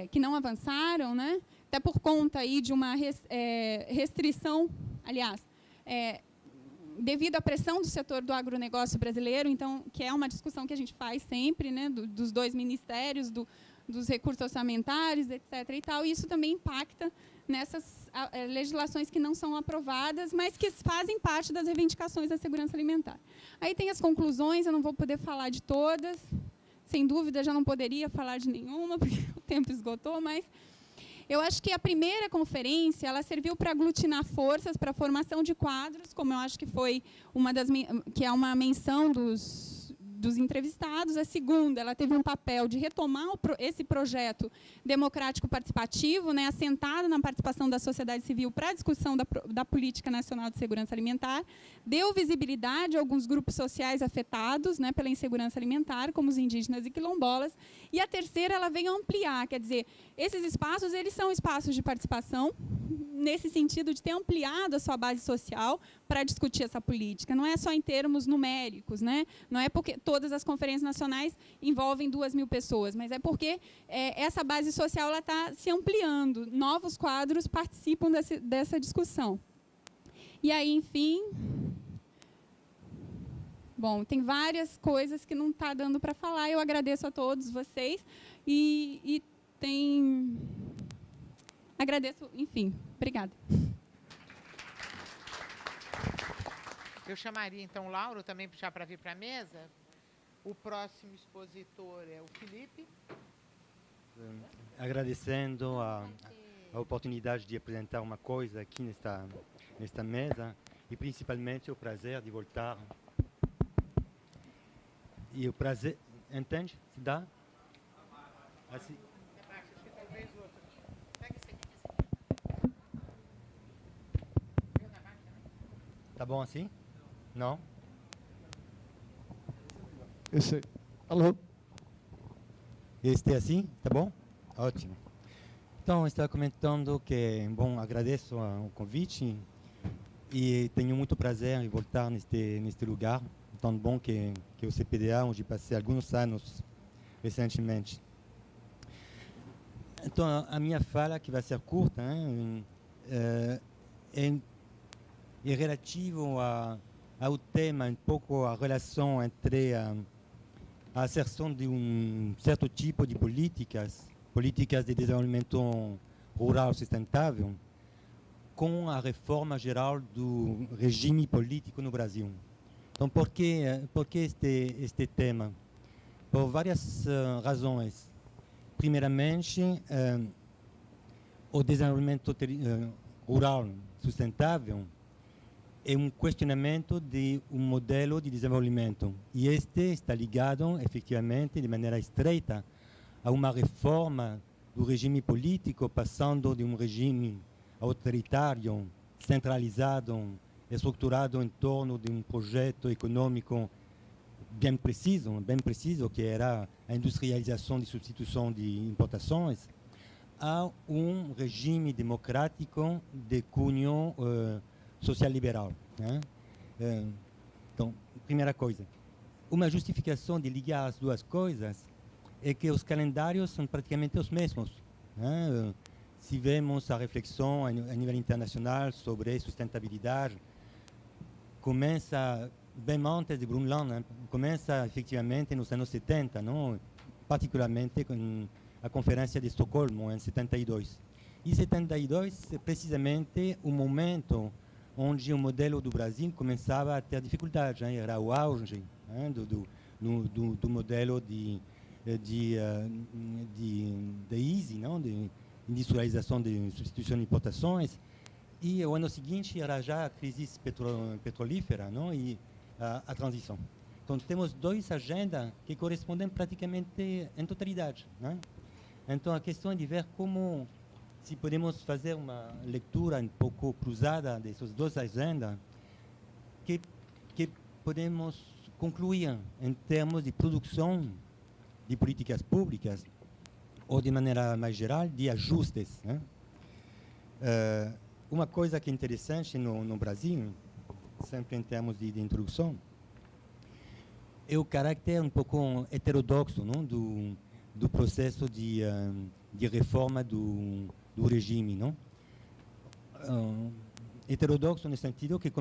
que não avançaram, né, até por conta aí de uma restrição, aliás, devido à pressão do setor do agronegócio brasileiro, então, que é uma discussão que a gente faz sempre, né, dos 2 ministérios, dos recursos orçamentários, etc. e tal, e isso também impacta nessas legislações que não são aprovadas, mas que fazem parte das reivindicações da segurança alimentar. Aí tem as conclusões, eu não vou poder falar de todas, sem dúvida já não poderia falar de nenhuma, porque o tempo esgotou, mas eu acho que a primeira conferência ela serviu para aglutinar forças para a formação de quadros, como eu acho que foi que é uma menção dos entrevistados. A segunda, ela teve um papel de retomar esse projeto democrático participativo, né, assentado na participação da sociedade civil para a discussão da política nacional de segurança alimentar, deu visibilidade a alguns grupos sociais afetados, né, pela insegurança alimentar, como os indígenas e quilombolas. E a terceira, ela veio ampliar, quer dizer, esses espaços, eles são espaços de participação, nesse sentido de ter ampliado a sua base social para discutir essa política. Não é só em termos numéricos, né? Não é porque todas as conferências nacionais envolvem 2.000 pessoas, mas é porque essa base social está se ampliando. Novos quadros participam dessa discussão. E aí, enfim... Bom, tem várias coisas que não está dando para falar. Eu agradeço a todos vocês e tem... Agradeço, enfim. Obrigada. Eu chamaria, então, o Lauro também já para vir para a mesa. O próximo expositor é o Felipe. Agradecendo a oportunidade de apresentar uma coisa aqui nesta mesa e, principalmente, o prazer de voltar E o prazer, entende? Se dá? Assim. Tá bom assim? Não? Esse, alô? Este é assim? Tá bom? Ótimo. Então, eu estava comentando que, bom, agradeço o convite e tenho muito prazer em voltar neste lugar tão bom que o CPDA, onde passei alguns anos recentemente. Então, a minha fala, que vai ser curta, é relativo ao tema, um pouco a relação entre a asserção de certo tipo de políticas de desenvolvimento rural sustentável, com a reforma geral do regime político no Brasil. Então, por que este tema? Por várias razões. Primeiramente, o desenvolvimento rural sustentável é um questionamento de um modelo de desenvolvimento. E este está ligado, efetivamente, de maneira estreita, a uma reforma do regime político, passando de um regime autoritário, centralizado, estruturado em torno de um projeto econômico bem preciso, que era a industrialização de substituição de importações, a um regime democrático de cunho social-liberal. Né? Então, primeira coisa. Uma justificação de ligar as duas coisas é que os calendários são praticamente os mesmos. Né? Se vemos a reflexão a nível internacional sobre sustentabilidade, começa bem antes de Brundtland, né? Começa efetivamente nos anos 70, não? Particularmente com a Conferência de Estocolmo, em 72. E 72 é precisamente o momento onde o modelo do Brasil começava a ter dificuldade, né? Era o auge, né? do modelo de easy, não? De industrialização de substituição de importações. E o ano seguinte era já a crise petrolífera, não? E a transição. Então temos duas agendas que correspondem praticamente em totalidade, né? Então a questão é de ver como, se podemos fazer uma leitura um pouco cruzada dessas duas agendas, que podemos concluir em termos de produção de políticas públicas ou, de maneira mais geral, de ajustes, né? Uma coisa que é interessante no Brasil, sempre em termos de introdução, é o caráter um pouco heterodoxo, não? Do processo de reforma do regime, não? Heterodoxo no sentido que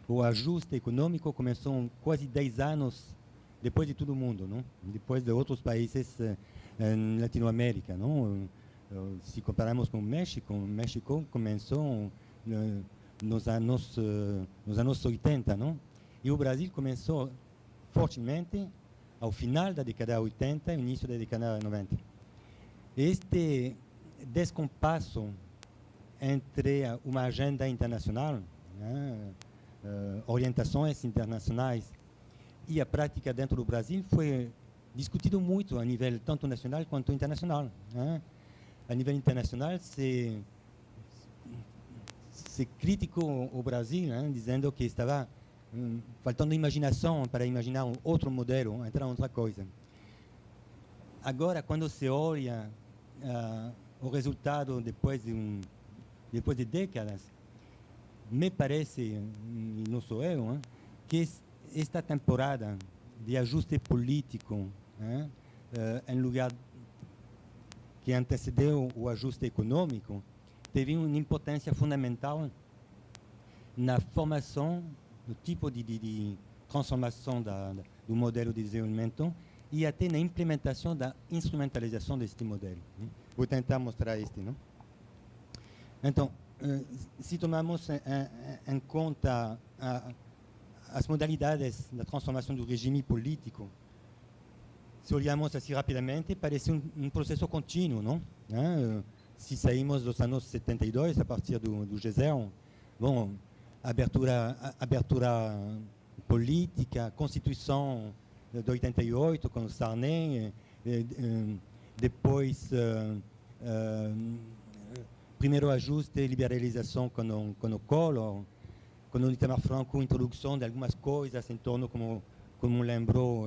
o ajuste econômico começou quase 10 anos depois de todo mundo, não? Depois de outros países em Latinoamérica, não? Se compararmos com o México começou nos anos 80, não? E o Brasil começou fortemente ao final da década 80 e início da década 90. Este descompasso entre uma agenda internacional, né, orientações internacionais, e a prática dentro do Brasil foi discutido muito a nível tanto nacional quanto internacional, né? A nível internacional se criticou o Brasil, né, dizendo que estava faltando imaginação para imaginar um outro modelo, entrar em outra coisa. Agora, quando se olha o resultado depois de décadas, me parece, não sou eu, né, que esta temporada de ajuste político, né, em lugar que antecedeu o ajuste econômico, teve uma importância fundamental na formação do tipo de transformação do modelo de desenvolvimento e até na implementação da instrumentalização deste modelo, né? Vou tentar mostrar este, não? Então, se tomarmos em conta as modalidades da transformação do regime político, se olhamos assim rapidamente, parece um processo contínuo, não? Se saímos dos anos 72, a partir do G0, bom, abertura política, constituição de 88, com o Sarney, depois primeiro ajuste e liberalização com o Collor, com o Itamar Franco, introdução de algumas coisas em torno, como lembrou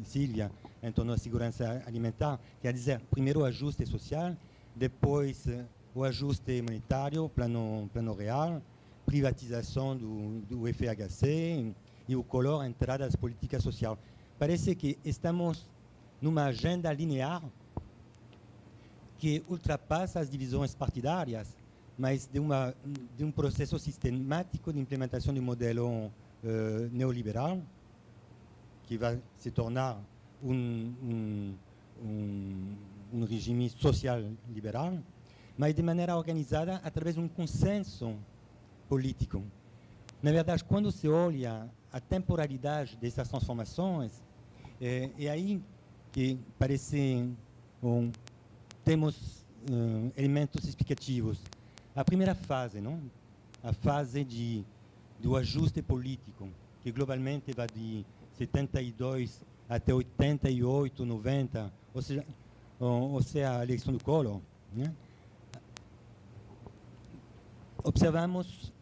Silvia, em torno da segurança alimentar, quer dizer, primeiro o ajuste social, depois o ajuste monetário, plano real, privatização do FHC e o Collor, entrada das políticas sociais. Parece que estamos numa agenda linear que ultrapassa as divisões partidárias, mas de um processo sistemático de implementação de um modelo neoliberal, que vai se tornar um regime social liberal, mas de maneira organizada através de um consenso político. Na verdade, quando se olha a temporalidade dessas transformações, é aí que parece temos elementos explicativos. A primeira fase, não? A fase do ajuste político, que globalmente vai de 72 até 88, 90, ou seja, a eleição do Collor, né? Observamos,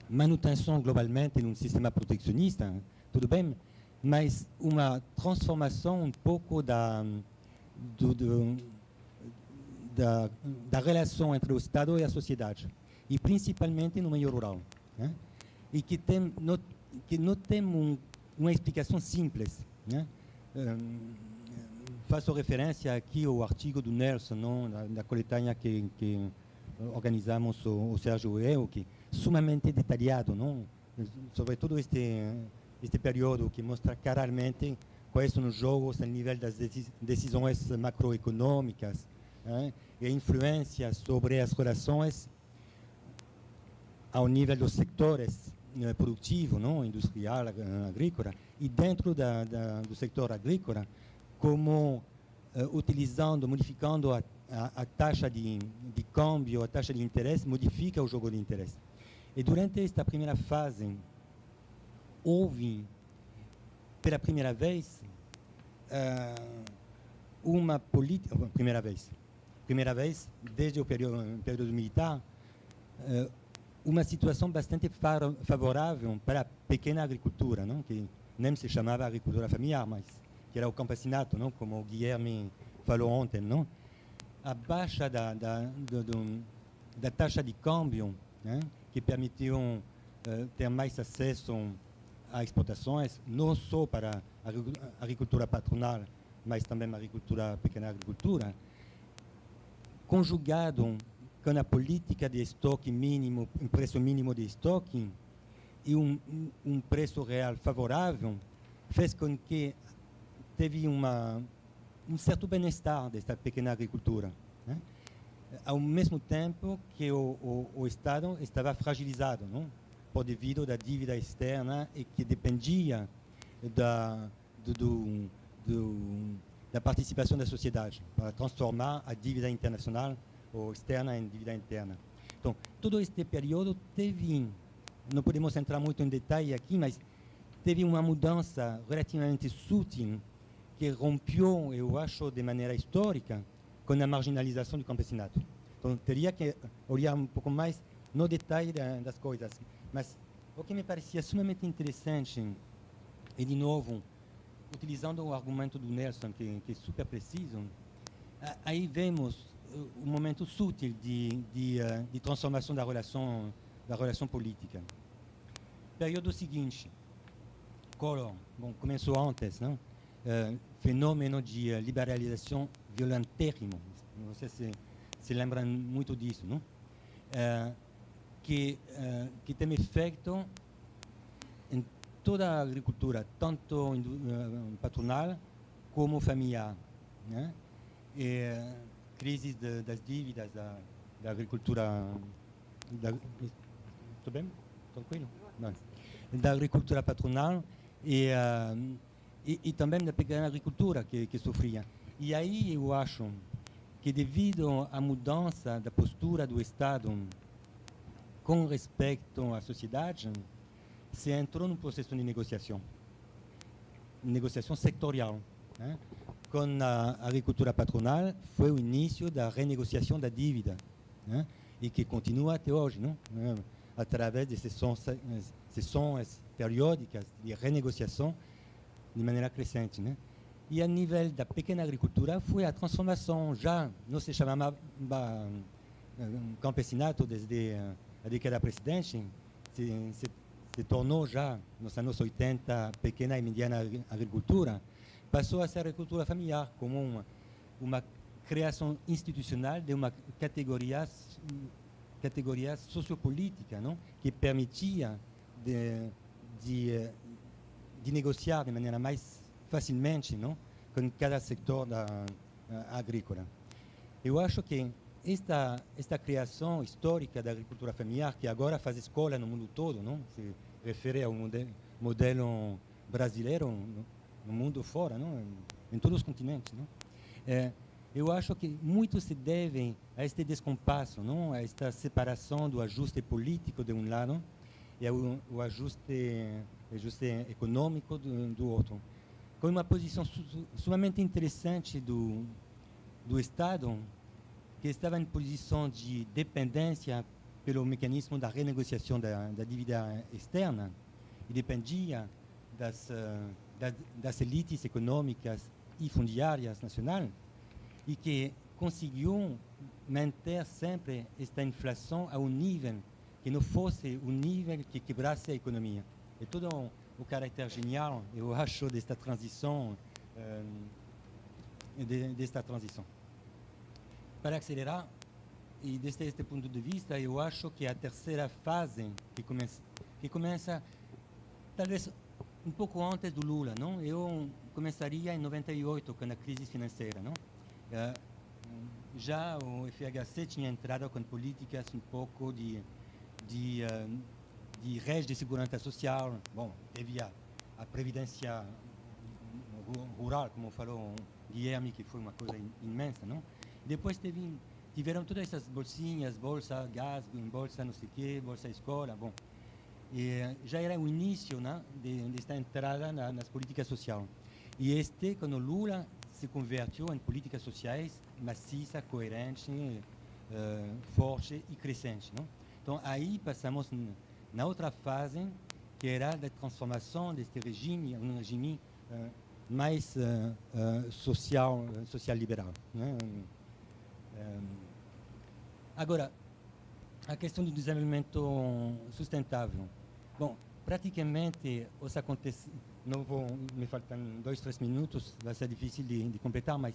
manutenção globalmente num sistema protecionista, tudo bem, mas uma transformação um pouco da relação entre o Estado e a sociedade, e principalmente no meio rural, né? E que não tem uma explicação simples, né? Faço referência aqui ao artigo do Nelson, não, da coletânea que organizamos o Sérgio e eu, que sumamente detalhado, não? Sobretudo este período que mostra claramente quais são os jogos a nível das decisões macroeconômicas, né? E a influência sobre as relações ao nível dos sectores produtivo, não, industrial, agrícola, e dentro do setor agrícola, como modificando a taxa de câmbio, a taxa de interesse, modifica o jogo de interesse. E durante esta primeira fase, houve, pela primeira vez, uma política, primeira vez, desde o período militar, uma situação bastante favorável para a pequena agricultura, não? Que nem se chamava agricultura familiar, mas que era o campesinato, não? Como o Guilherme falou ontem, não? A baixa da taxa de câmbio, né? Que permitiu ter mais acesso a exportações, não só para a agricultura patronal, mas também a pequena agricultura, conjugado com a política de estoque mínimo, um preço mínimo de estoque e um preço real favorável, fez com que teve um certo bem-estar desta pequena agricultura, né? Ao mesmo tempo que o Estado estava fragilizado, não? Por devido da dívida externa e que dependia da participação da sociedade para transformar a dívida internacional ou externa em dívida interna. Então, todo este período teve, não podemos entrar muito em detalhe aqui, mas teve uma mudança relativamente sutil que rompeu, eu acho, de maneira histórica, com a marginalização do campesinato. Então, teria que olhar um pouco mais no detalhe das coisas. Mas o que me parecia sumamente interessante, e de novo, utilizando o argumento do Nelson, que é super preciso, aí vemos um momento sutil de transformação da relação política. Período seguinte, Collor, começou antes, não? Fenômeno de liberalização violentérrimo, vocês se lembram muito disso, não? Que tem efeito em toda a agricultura, tanto patronal como familiar, né? Crise das dívidas da agricultura, tudo bem? Tranquilo? Não. Da agricultura patronal e também da pequena agricultura que sofria. E aí eu acho que devido à mudança da postura do Estado com respeito à sociedade, se entrou num processo de negociação sectorial. Né? Com a agricultura patronal, foi o início da renegociação da dívida, né? E que continua até hoje, não? Através de sessões periódicas de renegociação de maneira crescente. Né? E a nível da pequena agricultura, foi a transformação, já não se chamava campesinato desde a década precedente, se tornou já, nos anos 80, pequena e mediana agricultura, passou a ser agricultura familiar, como uma criação institucional de uma categoria sociopolítica, não? Que permitia de negociar de maneira mais facilmente, não? Com cada setor agrícola. Eu acho que esta criação histórica da agricultura familiar, que agora faz escola no mundo todo, não? Se refere ao modelo brasileiro no mundo fora, não? Em todos os continentes. Não? Eu acho que muito se deve a este descompasso, não? A esta separação do ajuste político de um lado e o ajuste econômico do outro. Com uma posição sumamente interessante do Estado, que estava em posição de dependência pelo mecanismo da renegociação da dívida externa e dependia das elites econômicas e fundiárias nacionais, e que conseguiu manter sempre esta inflação a um nível que não fosse um nível que quebrasse a economia. É todo o caráter genial, eu acho, desta transição. Para acelerar, e desde este ponto de vista, eu acho que a terceira fase, que começa talvez um pouco antes do Lula, não? Eu começaria em 98, com a crise financeira, não? Já o FHC tinha entrado com políticas um pouco de rede de segurança social. Bom, teve a previdência rural, como falou Guilherme, que foi uma coisa imensa, não? Depois tiveram todas essas bolsinhas, bolsa gás, bolsa não sei o quê, bolsa escola, bom. E já era o início, né, desta entrada nas políticas sociais. E com o Lula, se convertiu em políticas sociais maciças, coerentes, fortes e crescentes. Não? Então, aí passamos na outra fase, que era da transformação deste regime, um regime mais social-liberal. Né? Agora, a questão do desenvolvimento sustentável. Bom, praticamente, os acontecimentos, não vou, me faltam 2, 3 minutos, vai ser difícil de completar, mas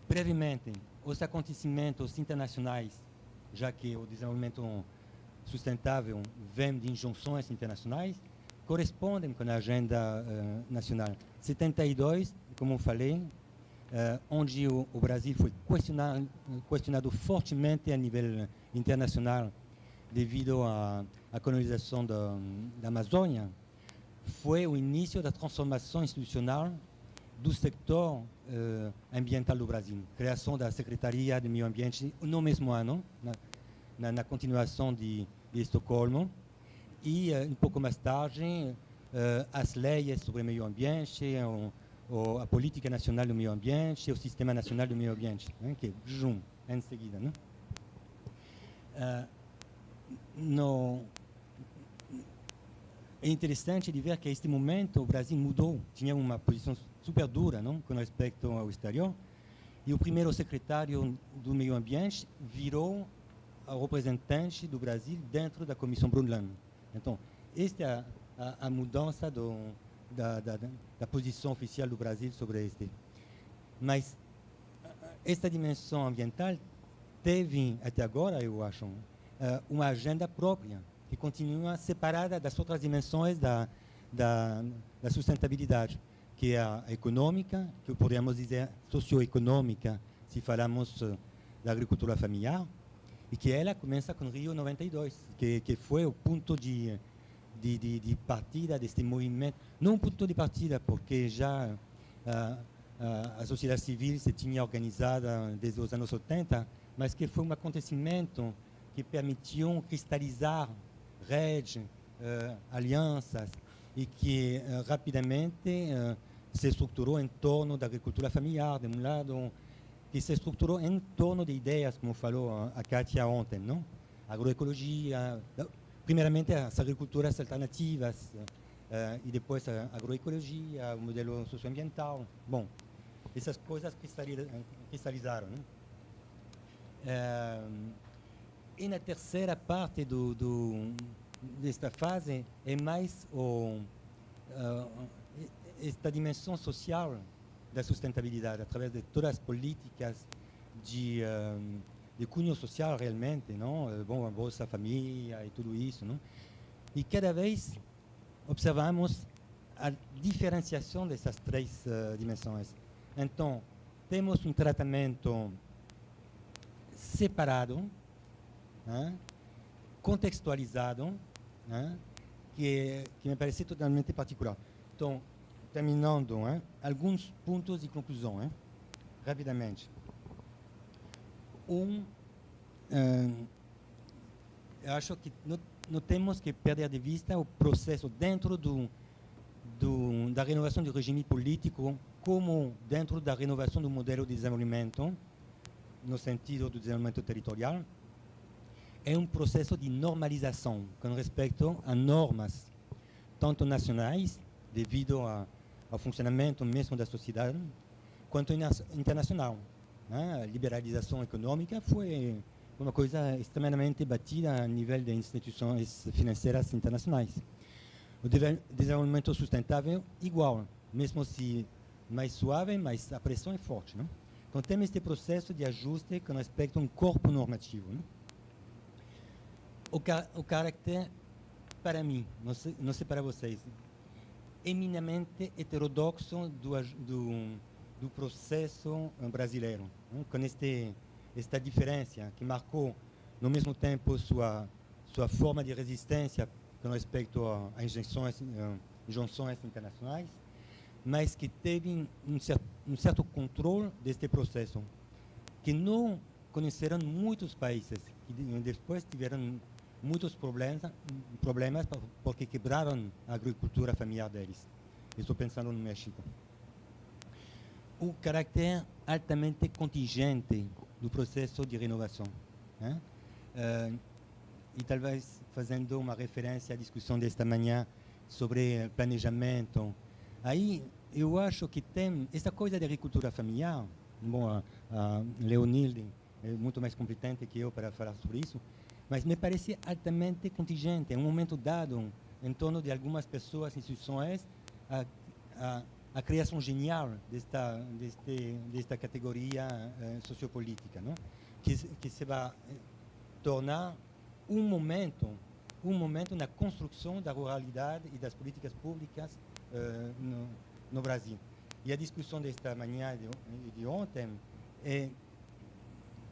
brevemente, os acontecimentos internacionais, já que o desenvolvimento sustentável vem de injunções internacionais, correspondem com a agenda nacional. 72, como falei, onde o Brasil foi questionado fortemente a nível internacional devido à colonização da Amazônia, foi o início da transformação institucional do setor ambiental do Brasil. Criação da Secretaria de Meio Ambiente no mesmo ano, na continuação de Estocolmo, e um pouco mais tarde as leis sobre o meio ambiente, a política nacional do meio ambiente, o sistema nacional do meio ambiente, né, que juntam em seguida. Né? É interessante de ver que, neste momento, o Brasil mudou, tinha uma posição super dura, não, com respeito ao exterior, e o primeiro secretário do meio ambiente virou o representante do Brasil dentro da Comissão Brundtland. Então, esta é a mudança da posição oficial do Brasil sobre este. Mas esta dimensão ambiental teve, até agora, eu acho, uma agenda própria, que continua separada das outras dimensões da sustentabilidade, que é a econômica, que poderíamos dizer socioeconômica, se falamos da agricultura familiar, e que ela começa com Rio 92, que foi o ponto de partida deste movimento. Não um ponto de partida, porque já a sociedade civil se tinha organizada desde os anos 80, mas que foi um acontecimento que permitiu cristalizar redes alianças e que rapidamente se estruturou em torno da agricultura familiar, de um lado, que se estruturou em torno de ideias, como falou a Kátia ontem, não? Agroecologia, primeiramente as agriculturas alternativas, e depois a agroecologia, o modelo socioambiental. Bom, essas coisas cristalizaram, né? E na terceira parte desta fase é mais esta dimensão social da sustentabilidade, através de todas as políticas de cunho social realmente, não? Bom, a Bolsa Família e tudo isso, não? E cada vez observamos a diferenciação dessas três dimensões. Então, temos um tratamento separado, contextualizado, que me parece totalmente particular. Então, terminando, alguns pontos de conclusão, rapidamente. Eu acho que não temos que perder de vista o processo dentro da renovação do regime político, como dentro da renovação do modelo de desenvolvimento, no sentido do desenvolvimento territorial. É um processo de normalização com respeito a normas, tanto nacionais, devido ao funcionamento mesmo da sociedade, quanto internacional. A liberalização econômica foi uma coisa extremamente batida a nível de instituições financeiras internacionais. O desenvolvimento sustentável, igual, mesmo se mais suave, mas a pressão é forte. Não? Então, temos este processo de ajuste com respeito a um corpo normativo. Não? O caráter, para mim, não sei para vocês, eminamente heterodoxo do processo brasileiro, com esta diferença que marcou, no mesmo tempo, sua forma de resistência com respeito a injunções internacionais, mas que teve um certo controle deste processo, que não conheceram muitos países, que depois tiveram muitos problemas porque quebraram a agricultura familiar deles. Estou pensando no México. O caráter altamente contingente do processo de renovação. E talvez fazendo uma referência à discussão desta manhã sobre planejamento. Aí eu acho que tem essa coisa de agricultura familiar. Bom, a Leonilde é muito mais competente que eu para falar sobre isso, mas me parece altamente contingente. Em um momento dado, em torno de algumas pessoas, instituições, a criação genial desta categoria sociopolítica, não? Que se vai tornar um momento na construção da ruralidade e das políticas públicas no Brasil. E a discussão desta manhã e de ontem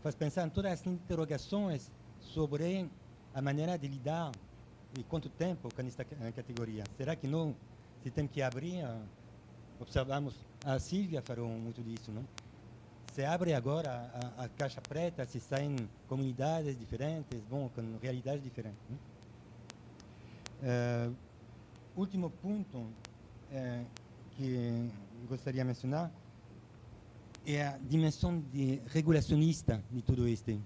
faz pensar em todas as interrogações sobre a maneira de lidar e quanto tempo com esta categoria. Será que não se tem que abrir? Observamos, a Sílvia falou muito disso, não? Se abre agora a caixa preta, se saem comunidades diferentes, bom, com realidades diferentes. Último ponto que gostaria de mencionar é a dimensão regulacionista de tudo isto.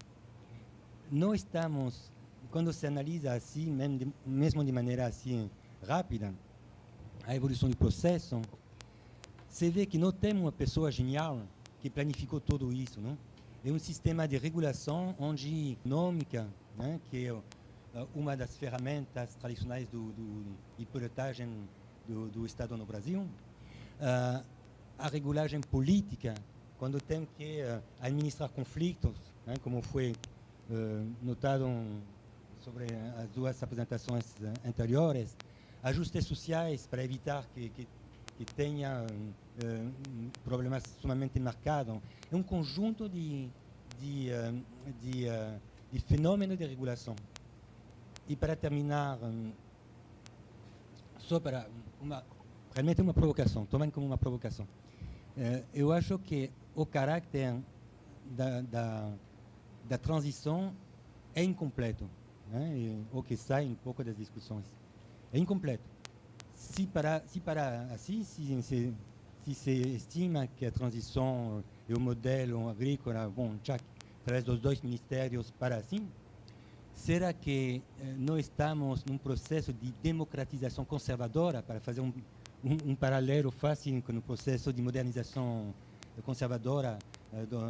Não estamos, quando se analisa assim, mesmo de maneira assim rápida, a evolução do processo, se vê que não temos uma pessoa genial que planificou tudo isso, não? É um sistema de regulação onde econômica, né, que é uma das ferramentas tradicionais de pilotagem do Estado no Brasil, a regulagem política, quando tem que administrar conflitos, né, como foi notado sobre as duas apresentações anteriores, ajustes sociais para evitar que tenha problemas sumamente marcados. É um conjunto de fenômenos de regulação. E para terminar, só para realmente uma provocação, tomando como uma provocação. Eu acho que o caráter da transição é incompleto, né? O que sai um pouco das discussões. é incompleto. Se se estima que a transição e o modelo agrícola vão já através dos dois ministérios para assim, será que nós estamos num processo de democratização conservadora, para fazer um paralelo fácil com o processo de modernização conservadora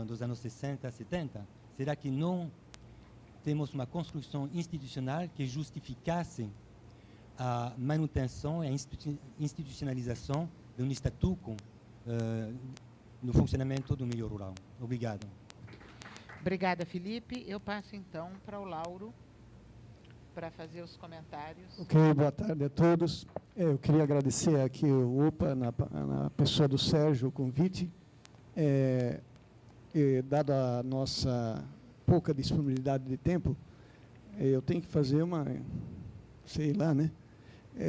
dos anos 60, 70? Será que não temos uma construção institucional que justificasse a manutenção e a institucionalização de um statu quo no funcionamento do meio rural? Obrigado. Obrigada, Felipe. Eu passo, então, para o Lauro para fazer os comentários. Ok, boa tarde a todos. Eu queria agradecer aqui o OPA, na pessoa do Sérgio, o convite. Dada a nossa pouca disponibilidade de tempo, eu tenho que fazer sei lá, né?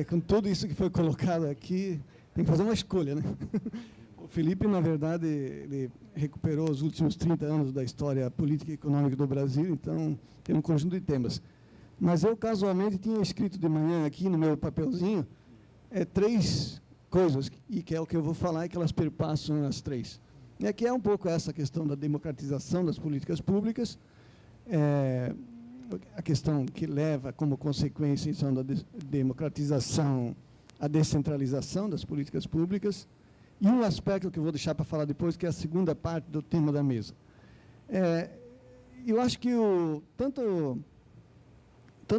Com tudo isso que foi colocado aqui, tem que fazer uma escolha, né? O Felipe, na verdade, ele recuperou os últimos 30 anos da história política e econômica do Brasil, então tem um conjunto de temas. Mas eu, casualmente, tinha escrito de manhã aqui no meu papelzinho 3 coisas, e que é o que eu vou falar, e que elas perpassam as 3. Que é um pouco essa questão da democratização das políticas públicas, a questão que leva como consequência então, da democratização a descentralização das políticas públicas, e um aspecto que eu vou deixar para falar depois, que é a segunda parte do tema da mesa. Eu acho que tanto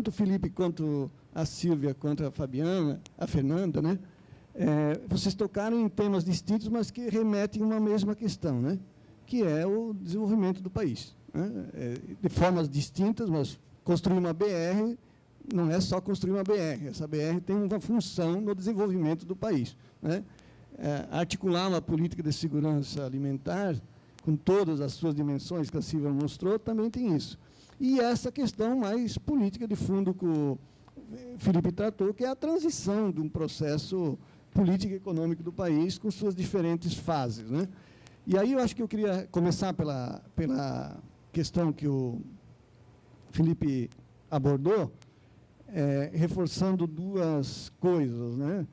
o Felipe quanto a Sílvia, quanto a Fabiana, a Fernanda, né, vocês tocaram em temas distintos, mas que remetem a uma mesma questão, né, que é o desenvolvimento do país. Né, de formas distintas, mas construir uma BR não é só construir uma BR. Essa BR tem uma função no desenvolvimento do país. Né, articular uma política de segurança alimentar, com todas as suas dimensões que a Silvia mostrou, também tem isso. E essa questão mais política de fundo que o Felipe tratou, que é a transição de um processo político e econômico do país com suas diferentes fases. Né? E aí eu acho que eu queria começar pela questão que o Felipe abordou, reforçando 2 coisas. Né?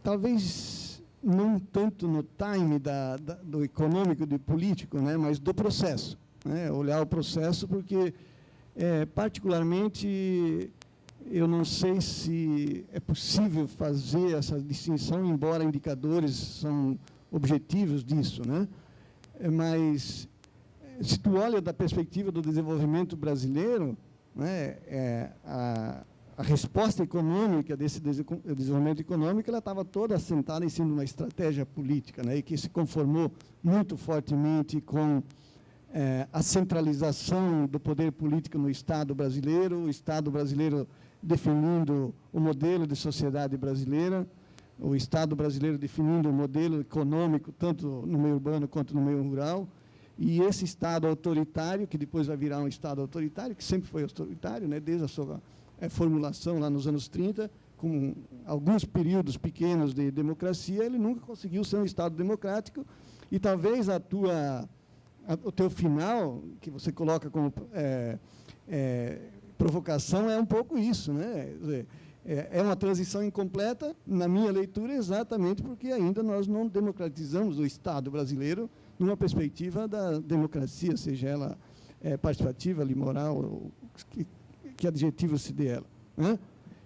Talvez não tanto no time do econômico e do político, né, mas do processo. Né, olhar o processo, porque, particularmente, eu não sei se é possível fazer essa distinção, embora indicadores são objetivos disso. Né, mas, se tu olha da perspectiva do desenvolvimento brasileiro, né, a resposta econômica desse desenvolvimento econômico, ela estava toda assentada em cima de uma estratégia política, né, e que se conformou muito fortemente com a centralização do poder político no Estado brasileiro, o Estado brasileiro definindo o modelo de sociedade brasileira, o Estado brasileiro definindo o modelo econômico, tanto no meio urbano quanto no meio rural, e esse Estado autoritário, que depois vai virar um Estado autoritário, que sempre foi autoritário, né, desde a sua formulação lá nos anos 30, com alguns períodos pequenos de democracia, ele nunca conseguiu ser um Estado democrático, e talvez o teu final, que você coloca como provocação, é um pouco isso. Né? É uma transição incompleta, na minha leitura, exatamente porque ainda nós não democratizamos o Estado brasileiro numa perspectiva da democracia, seja ela participativa, moral, que adjetivo se dê ela. Né?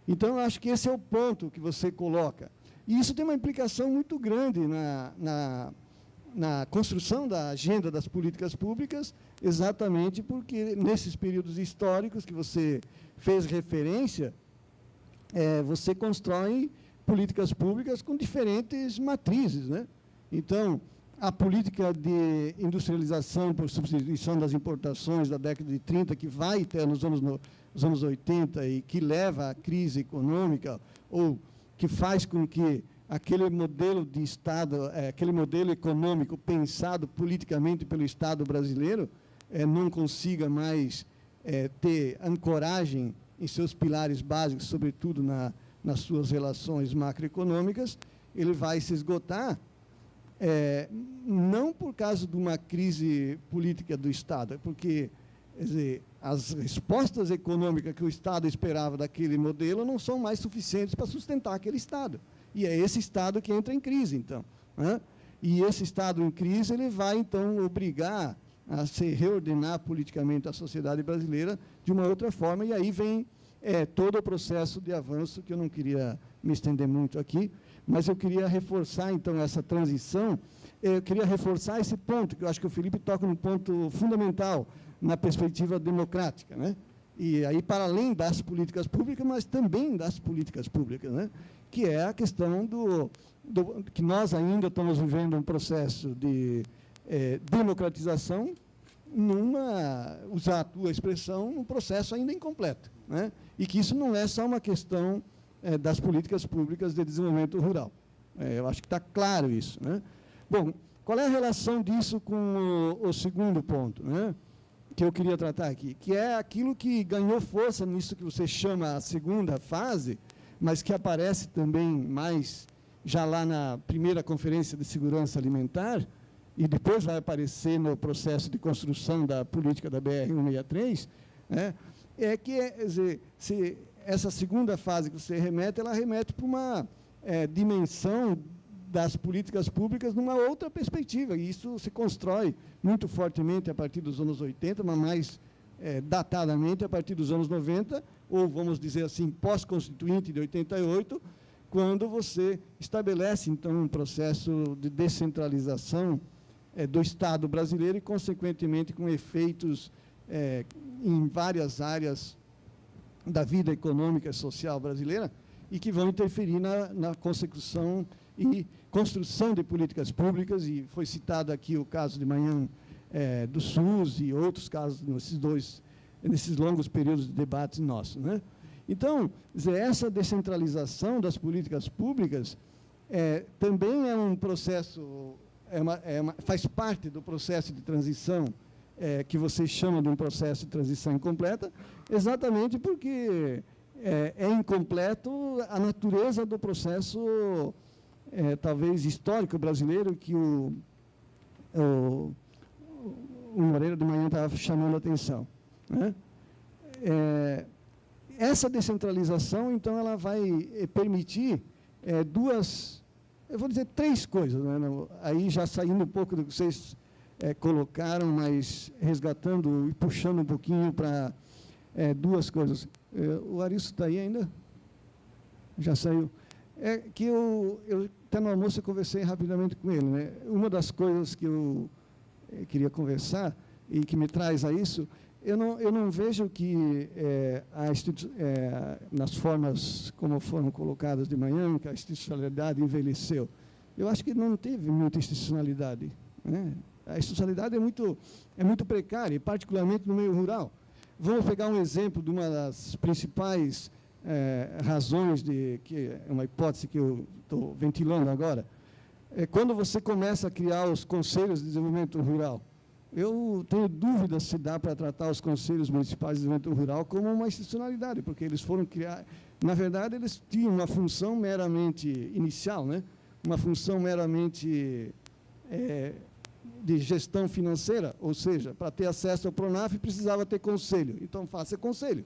Então, eu acho que esse é o ponto que você coloca. E isso tem uma implicação muito grande na construção da agenda das políticas públicas, exatamente porque, nesses períodos históricos que você fez referência, você constrói políticas públicas com diferentes matrizes. Né? Então, a política de industrialização por substituição das importações da década de 30, que vai até nos anos 80 e que leva à crise econômica, ou que faz com que aquele modelo de Estado, aquele modelo econômico pensado politicamente pelo Estado brasileiro, não consiga mais ter ancoragem em seus pilares básicos, sobretudo nas suas relações macroeconômicas, ele vai se esgotar, não por causa de uma crise política do Estado, porque, quer dizer, as respostas econômicas que o Estado esperava daquele modelo não são mais suficientes para sustentar aquele Estado. E é esse Estado que entra em crise, então, né? E esse Estado em crise, ele vai, então, obrigar a se reordenar politicamente a sociedade brasileira de uma outra forma, e aí vem todo o processo de avanço, que eu não queria me estender muito aqui, mas eu queria reforçar, então, essa transição, eu queria reforçar esse ponto, que eu acho que o Felipe toca num ponto fundamental na perspectiva democrática, né? E aí, para além das políticas públicas, mas também das políticas públicas, né? Que é a questão que nós ainda estamos vivendo um processo de democratização, usar a tua expressão, um processo ainda incompleto, né? E que isso não é só uma questão das políticas públicas de desenvolvimento rural. Eu acho que está claro isso, né? Bom, qual é a relação disso com o segundo ponto, né, que eu queria tratar aqui? Que é aquilo que ganhou força nisso que você chama a segunda fase, mas que aparece também mais já lá na primeira Conferência de Segurança Alimentar, e depois vai aparecer no processo de construção da política da BR-163, né, quer dizer, essa segunda fase que você remete, ela remete para uma dimensão das políticas públicas numa outra perspectiva, e isso se constrói muito fortemente a partir dos anos 80, mas mais datadamente a partir dos anos 90, ou vamos dizer assim, pós-constituinte de 88, quando você estabelece, então, um processo de descentralização do Estado brasileiro e, consequentemente, com efeitos em várias áreas da vida econômica e social brasileira, e que vão interferir na consecução e construção de políticas públicas, e foi citado aqui o caso de manhã do SUS e outros casos nesses longos períodos de debates nossos, né? Então, essa descentralização das políticas públicas também é um processo, faz parte do processo de transição que vocês chamam de um processo de transição incompleta, exatamente porque é incompleto a natureza do processo talvez histórico brasileiro, que o Moreira de manhã estava chamando a atenção, né? Essa descentralização, então, ela vai permitir eu vou dizer três coisas, né? Aí já saindo um pouco do que vocês colocaram, mas resgatando e puxando um pouquinho para duas coisas. O Arilson está aí ainda? Já saiu. Que eu até no almoço eu conversei rapidamente com ele, né? Uma das coisas que eu queria conversar e que me traz a isso, eu não vejo que nas formas como foram colocadas de manhã, que a institucionalidade envelheceu. Eu acho que não teve muita institucionalidade, né? A institucionalidade é muito precária, particularmente no meio rural. Vamos pegar um exemplo de uma das principais razões, que é uma hipótese que eu estou ventilando agora. Quando você começa a criar os conselhos de desenvolvimento rural, eu tenho dúvidas se dá para tratar os conselhos municipais de desenvolvimento rural como uma institucionalidade, porque eles foram criar, na verdade, eles tinham uma função meramente inicial, né? Uma função meramente de gestão financeira, ou seja, para ter acesso ao PRONAF precisava ter conselho, então faça conselho.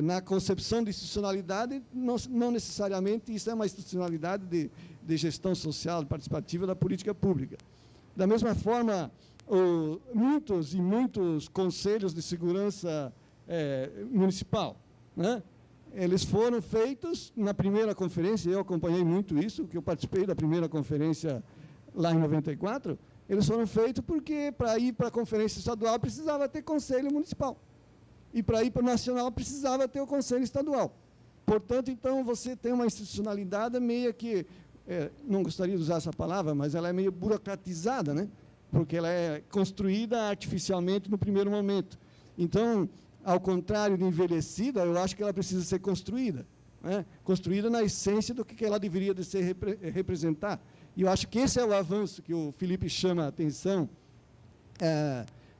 Na concepção de institucionalidade, não necessariamente isso é uma institucionalidade de gestão social, participativa da política pública. Da mesma forma, muitos conselhos de segurança municipal, né? Eles foram feitos na primeira conferência, eu acompanhei muito isso, que eu participei da primeira conferência lá em 94, eles foram feitos porque para ir para a conferência estadual precisava ter conselho municipal. E para ir para o nacional precisava ter o conselho estadual. Portanto, então, você tem uma institucionalidade meio que, não gostaria de usar essa palavra, mas ela é meio burocratizada, né? Porque ela é construída artificialmente no primeiro momento. Então, ao contrário de envelhecida, eu acho que ela precisa ser construída, né? Construída na essência do que ela deveria de ser representar. E eu acho que esse é o avanço que o Felipe chama a atenção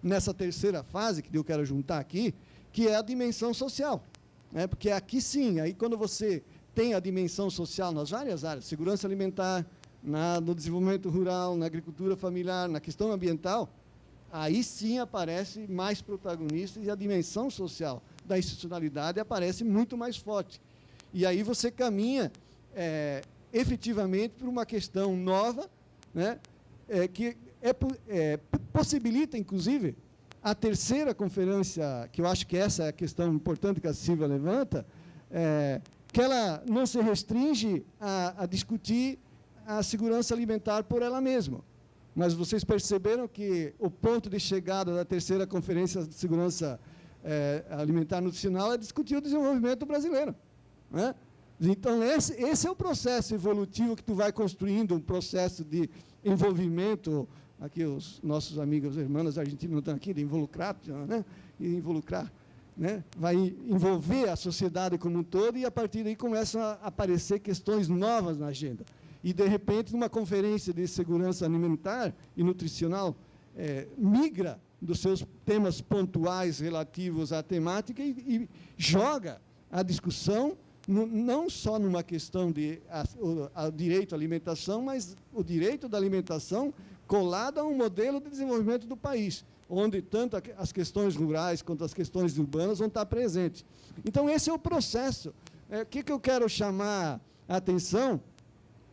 nessa terceira fase, que eu quero juntar aqui, que é a dimensão social, né? Porque aqui sim, aí quando você tem a dimensão social nas várias áreas, segurança alimentar, no desenvolvimento rural, na agricultura familiar, na questão ambiental, aí sim aparece mais protagonista e a dimensão social da institucionalidade aparece muito mais forte. E aí você caminha efetivamente por uma questão nova, né, que possibilita, inclusive, a terceira conferência, que eu acho que essa é a questão importante que a Silvia levanta, que ela não se restringe a discutir a segurança alimentar por ela mesma. Mas vocês perceberam que o ponto de chegada da terceira conferência de segurança alimentar nutricional é discutir o desenvolvimento brasileiro, né? Então, esse é o processo evolutivo que tu vai construindo, um processo de envolvimento. Aqui os nossos amigos e irmãs argentinos não estão aqui, de involucrar, né? E involucrar, né? Vai envolver a sociedade como um todo e, a partir daí, começam a aparecer questões novas na agenda. E, de repente, numa conferência de segurança alimentar e nutricional, migra dos seus temas pontuais relativos à temática e joga a discussão não só numa questão de o direito à alimentação, mas o direito da alimentação colado a um modelo de desenvolvimento do país, onde tanto as questões rurais quanto as questões urbanas vão estar presentes. Então, esse é o processo. O que eu quero chamar a atenção,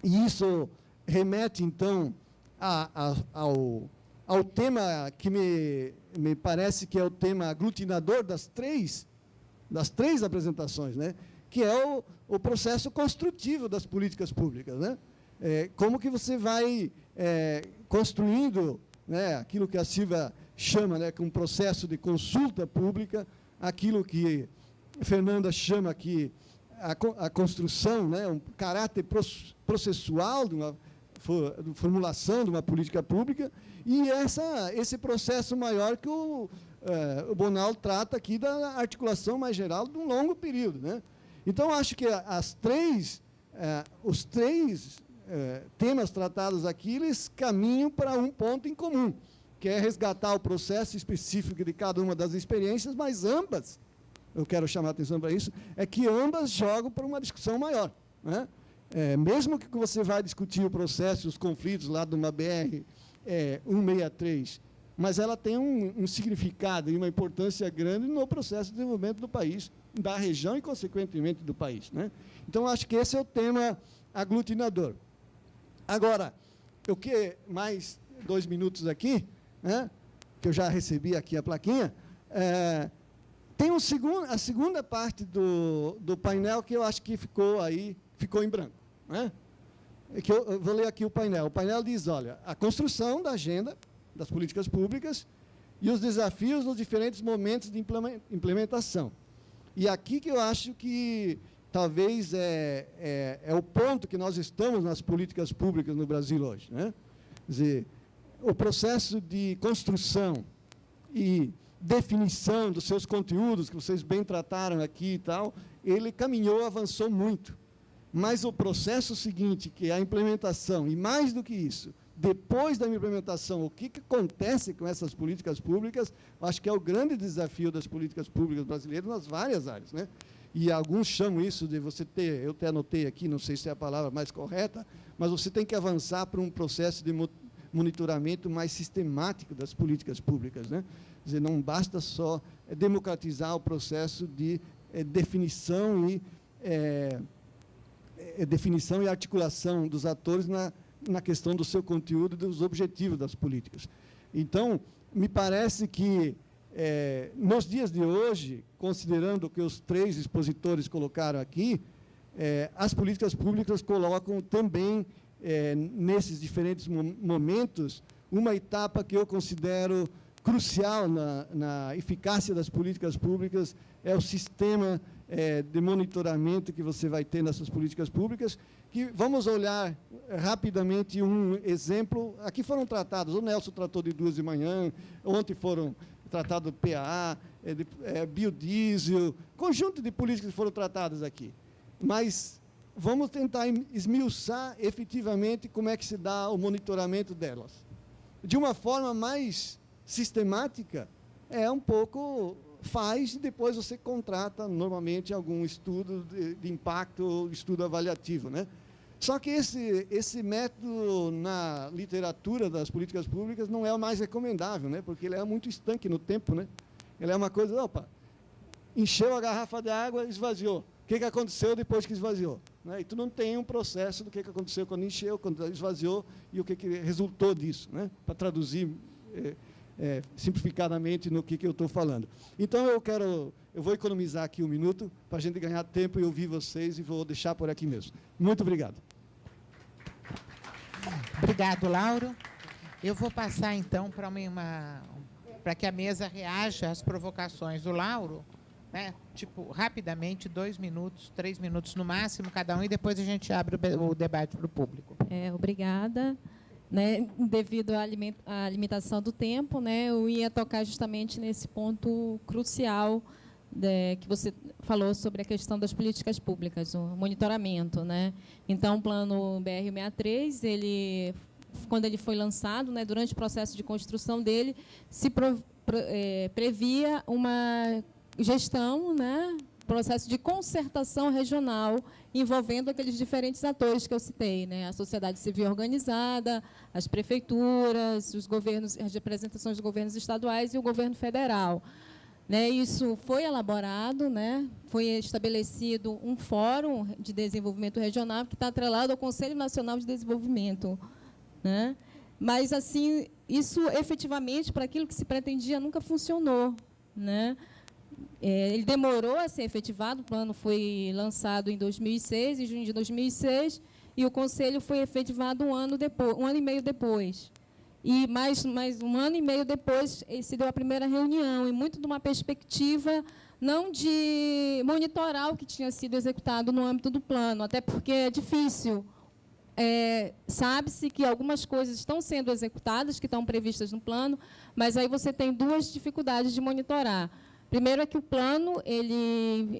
e isso remete, então, ao tema que me parece que é o tema aglutinador das três apresentações, né? Que é o processo construtivo das políticas públicas, né? Como que você vai construindo, né, aquilo que a Silvia chama, né, que um processo de consulta pública, aquilo que a Fernanda chama aqui a construção, né, um caráter processual de uma formulação de uma política pública, e esse processo maior que o Bonal trata aqui da articulação mais geral de um longo período, né? Então, acho que os três temas tratados aqui, eles caminham para um ponto em comum, que é resgatar o processo específico de cada uma das experiências, mas ambas, eu quero chamar a atenção para isso, é que ambas jogam para uma discussão maior, né? Mesmo que você vai discutir o processo, os conflitos lá de uma BR 163, mas ela tem um significado e uma importância grande no processo de desenvolvimento do país, da região e, consequentemente, do país, né? Então, acho que esse é o tema aglutinador. Agora, mais 2 minutos aqui, né, que eu já recebi aqui a plaquinha, tem a segunda parte do painel que eu acho que ficou em branco, né? Que eu vou ler aqui o painel. O painel diz, olha, a construção da agenda das políticas públicas e os desafios nos diferentes momentos de implementação. E aqui que eu acho que talvez é o ponto que nós estamos nas políticas públicas no Brasil hoje, né? Quer dizer, o processo de construção e definição dos seus conteúdos, que vocês bem trataram aqui e tal, ele caminhou, avançou muito. Mas o processo seguinte, que é a implementação, e mais do que isso, depois da implementação, o que acontece com essas políticas públicas, acho que é o grande desafio das políticas públicas brasileiras nas várias áreas, né? E alguns chamam isso de você ter, eu até anotei aqui, não sei se é a palavra mais correta, mas você tem que avançar para um processo de monitoramento mais sistemático das políticas públicas, né? Quer dizer, não basta só democratizar o processo de definição e articulação dos atores na questão do seu conteúdo e dos objetivos das políticas. Então, me parece que, nos dias de hoje, considerando o que os 3 expositores colocaram aqui, as políticas públicas colocam também, nesses diferentes momentos, uma etapa que eu considero crucial na eficácia das políticas públicas, é o sistema de monitoramento que você vai ter nessas políticas públicas, que vamos olhar rapidamente um exemplo. Aqui foram tratados, o Nelson tratou de 2 de manhã, ontem foram tratados PA, biodiesel, conjunto de políticas que foram tratadas aqui. Mas vamos tentar esmiuçar efetivamente como é que se dá o monitoramento delas. De uma forma mais sistemática, um pouco faz e depois você contrata normalmente algum estudo de impacto, estudo avaliativo, né? Só que esse método na literatura das políticas públicas não é o mais recomendável, né? Porque ele é muito estanque no tempo, né? Ele é uma coisa, opa, encheu a garrafa de água, esvaziou. O que aconteceu depois que esvaziou? Né? E tu não tem um processo do que aconteceu quando encheu, quando esvaziou e o que resultou disso, né? Para traduzir simplificadamente no que eu estou falando. Então, eu vou economizar aqui um minuto para a gente ganhar tempo e ouvir vocês, e vou deixar por aqui mesmo. Muito obrigado. Obrigado, Lauro. Eu vou passar, então, para que a mesa reaja às provocações do Lauro, né? Tipo, rapidamente, 2 minutos, 3 minutos no máximo, cada um, e depois a gente abre o debate para o público. Obrigada. Né, devido à limitação do tempo, né, eu ia tocar justamente nesse ponto crucial que você falou sobre a questão das políticas públicas, o monitoramento, né? Então, o plano BR-63, quando ele foi lançado, né, durante o processo de construção dele, se previa uma gestão, né, processo de concertação regional envolvendo aqueles diferentes atores que eu citei, né? A sociedade civil organizada, as prefeituras, os governos, as representações dos governos estaduais e o governo federal. Né? Isso foi elaborado, né? Foi estabelecido um fórum de desenvolvimento regional que está atrelado ao Conselho Nacional de Desenvolvimento. Né? Mas, assim, isso efetivamente, para aquilo que se pretendia, nunca funcionou. Né? Ele demorou a ser efetivado, o plano foi lançado em 2006, em junho de 2006, e o Conselho foi efetivado um ano e meio depois. E mais um ano e meio depois se deu a primeira reunião, e muito de uma perspectiva não de monitorar o que tinha sido executado no âmbito do plano, até porque é difícil. Sabe-se que algumas coisas estão sendo executadas, que estão previstas no plano, mas aí você tem 2 dificuldades de monitorar. Primeiro é que o plano,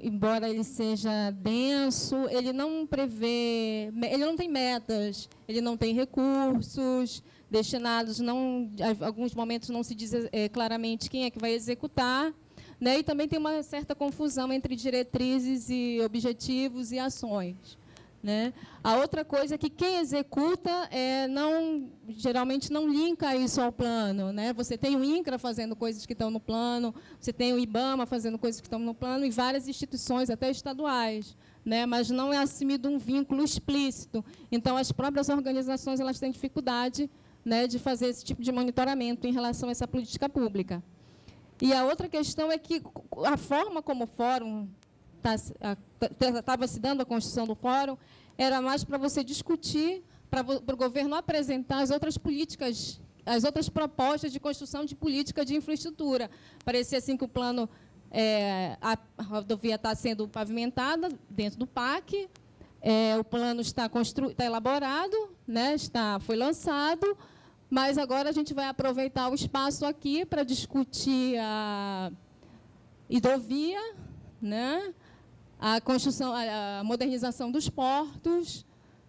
embora ele seja denso, ele não prevê, ele não tem metas, ele não tem recursos destinados, em alguns momentos não se diz claramente quem é que vai executar, né? E também tem uma certa confusão entre diretrizes e objetivos e ações. Né? A outra coisa é que quem executa geralmente não linka isso ao plano. Né? Você tem o INCRA fazendo coisas que estão no plano, você tem o IBAMA fazendo coisas que estão no plano, e várias instituições, até estaduais, né? Mas não é assumido um vínculo explícito. Então, as próprias organizações elas têm dificuldade, né, de fazer esse tipo de monitoramento em relação a essa política pública. E a outra questão é que a forma como o fórum estava se dando a construção do fórum, era mais para você discutir, para o governo apresentar as outras políticas, as outras propostas de construção de política de infraestrutura. Parecia assim que o plano, a rodovia está sendo pavimentada dentro do PAC, o plano está elaborado, né, foi lançado, mas agora a gente vai aproveitar o espaço aqui para discutir a hidrovia, né, a construção, a modernização dos portos,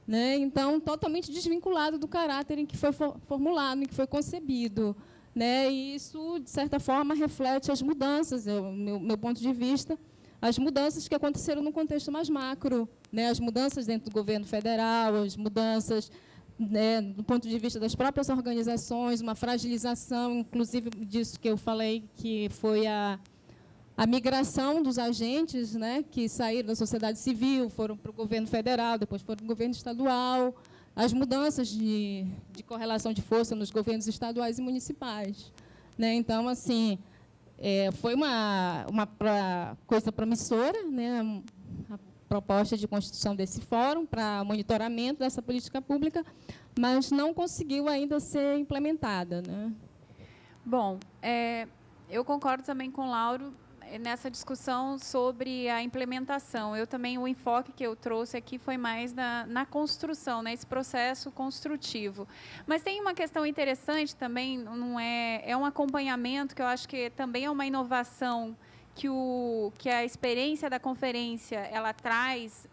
né? Então, totalmente desvinculado do caráter em que foi formulado, em que foi concebido. Né? E isso, de certa forma, reflete as mudanças, meu ponto de vista, as mudanças que aconteceram no contexto mais macro, né? As mudanças dentro do governo federal, as mudanças, né, do ponto de vista das próprias organizações, uma fragilização, inclusive disso que eu falei, que foi a migração dos agentes, né, que saíram da sociedade civil, foram para o governo federal, depois foram para o governo estadual, as mudanças de correlação de força nos governos estaduais e municipais. Né? Então, assim, foi uma coisa promissora, né, a proposta de constituição desse fórum para monitoramento dessa política pública, mas não conseguiu ainda ser implementada. Né? Bom, eu concordo também com o Lauro nessa discussão sobre a implementação. Eu também, o enfoque que eu trouxe aqui foi mais na construção, nesse processo construtivo. Mas tem uma questão interessante também, é um acompanhamento que eu acho que também é uma inovação que a experiência da conferência ela traz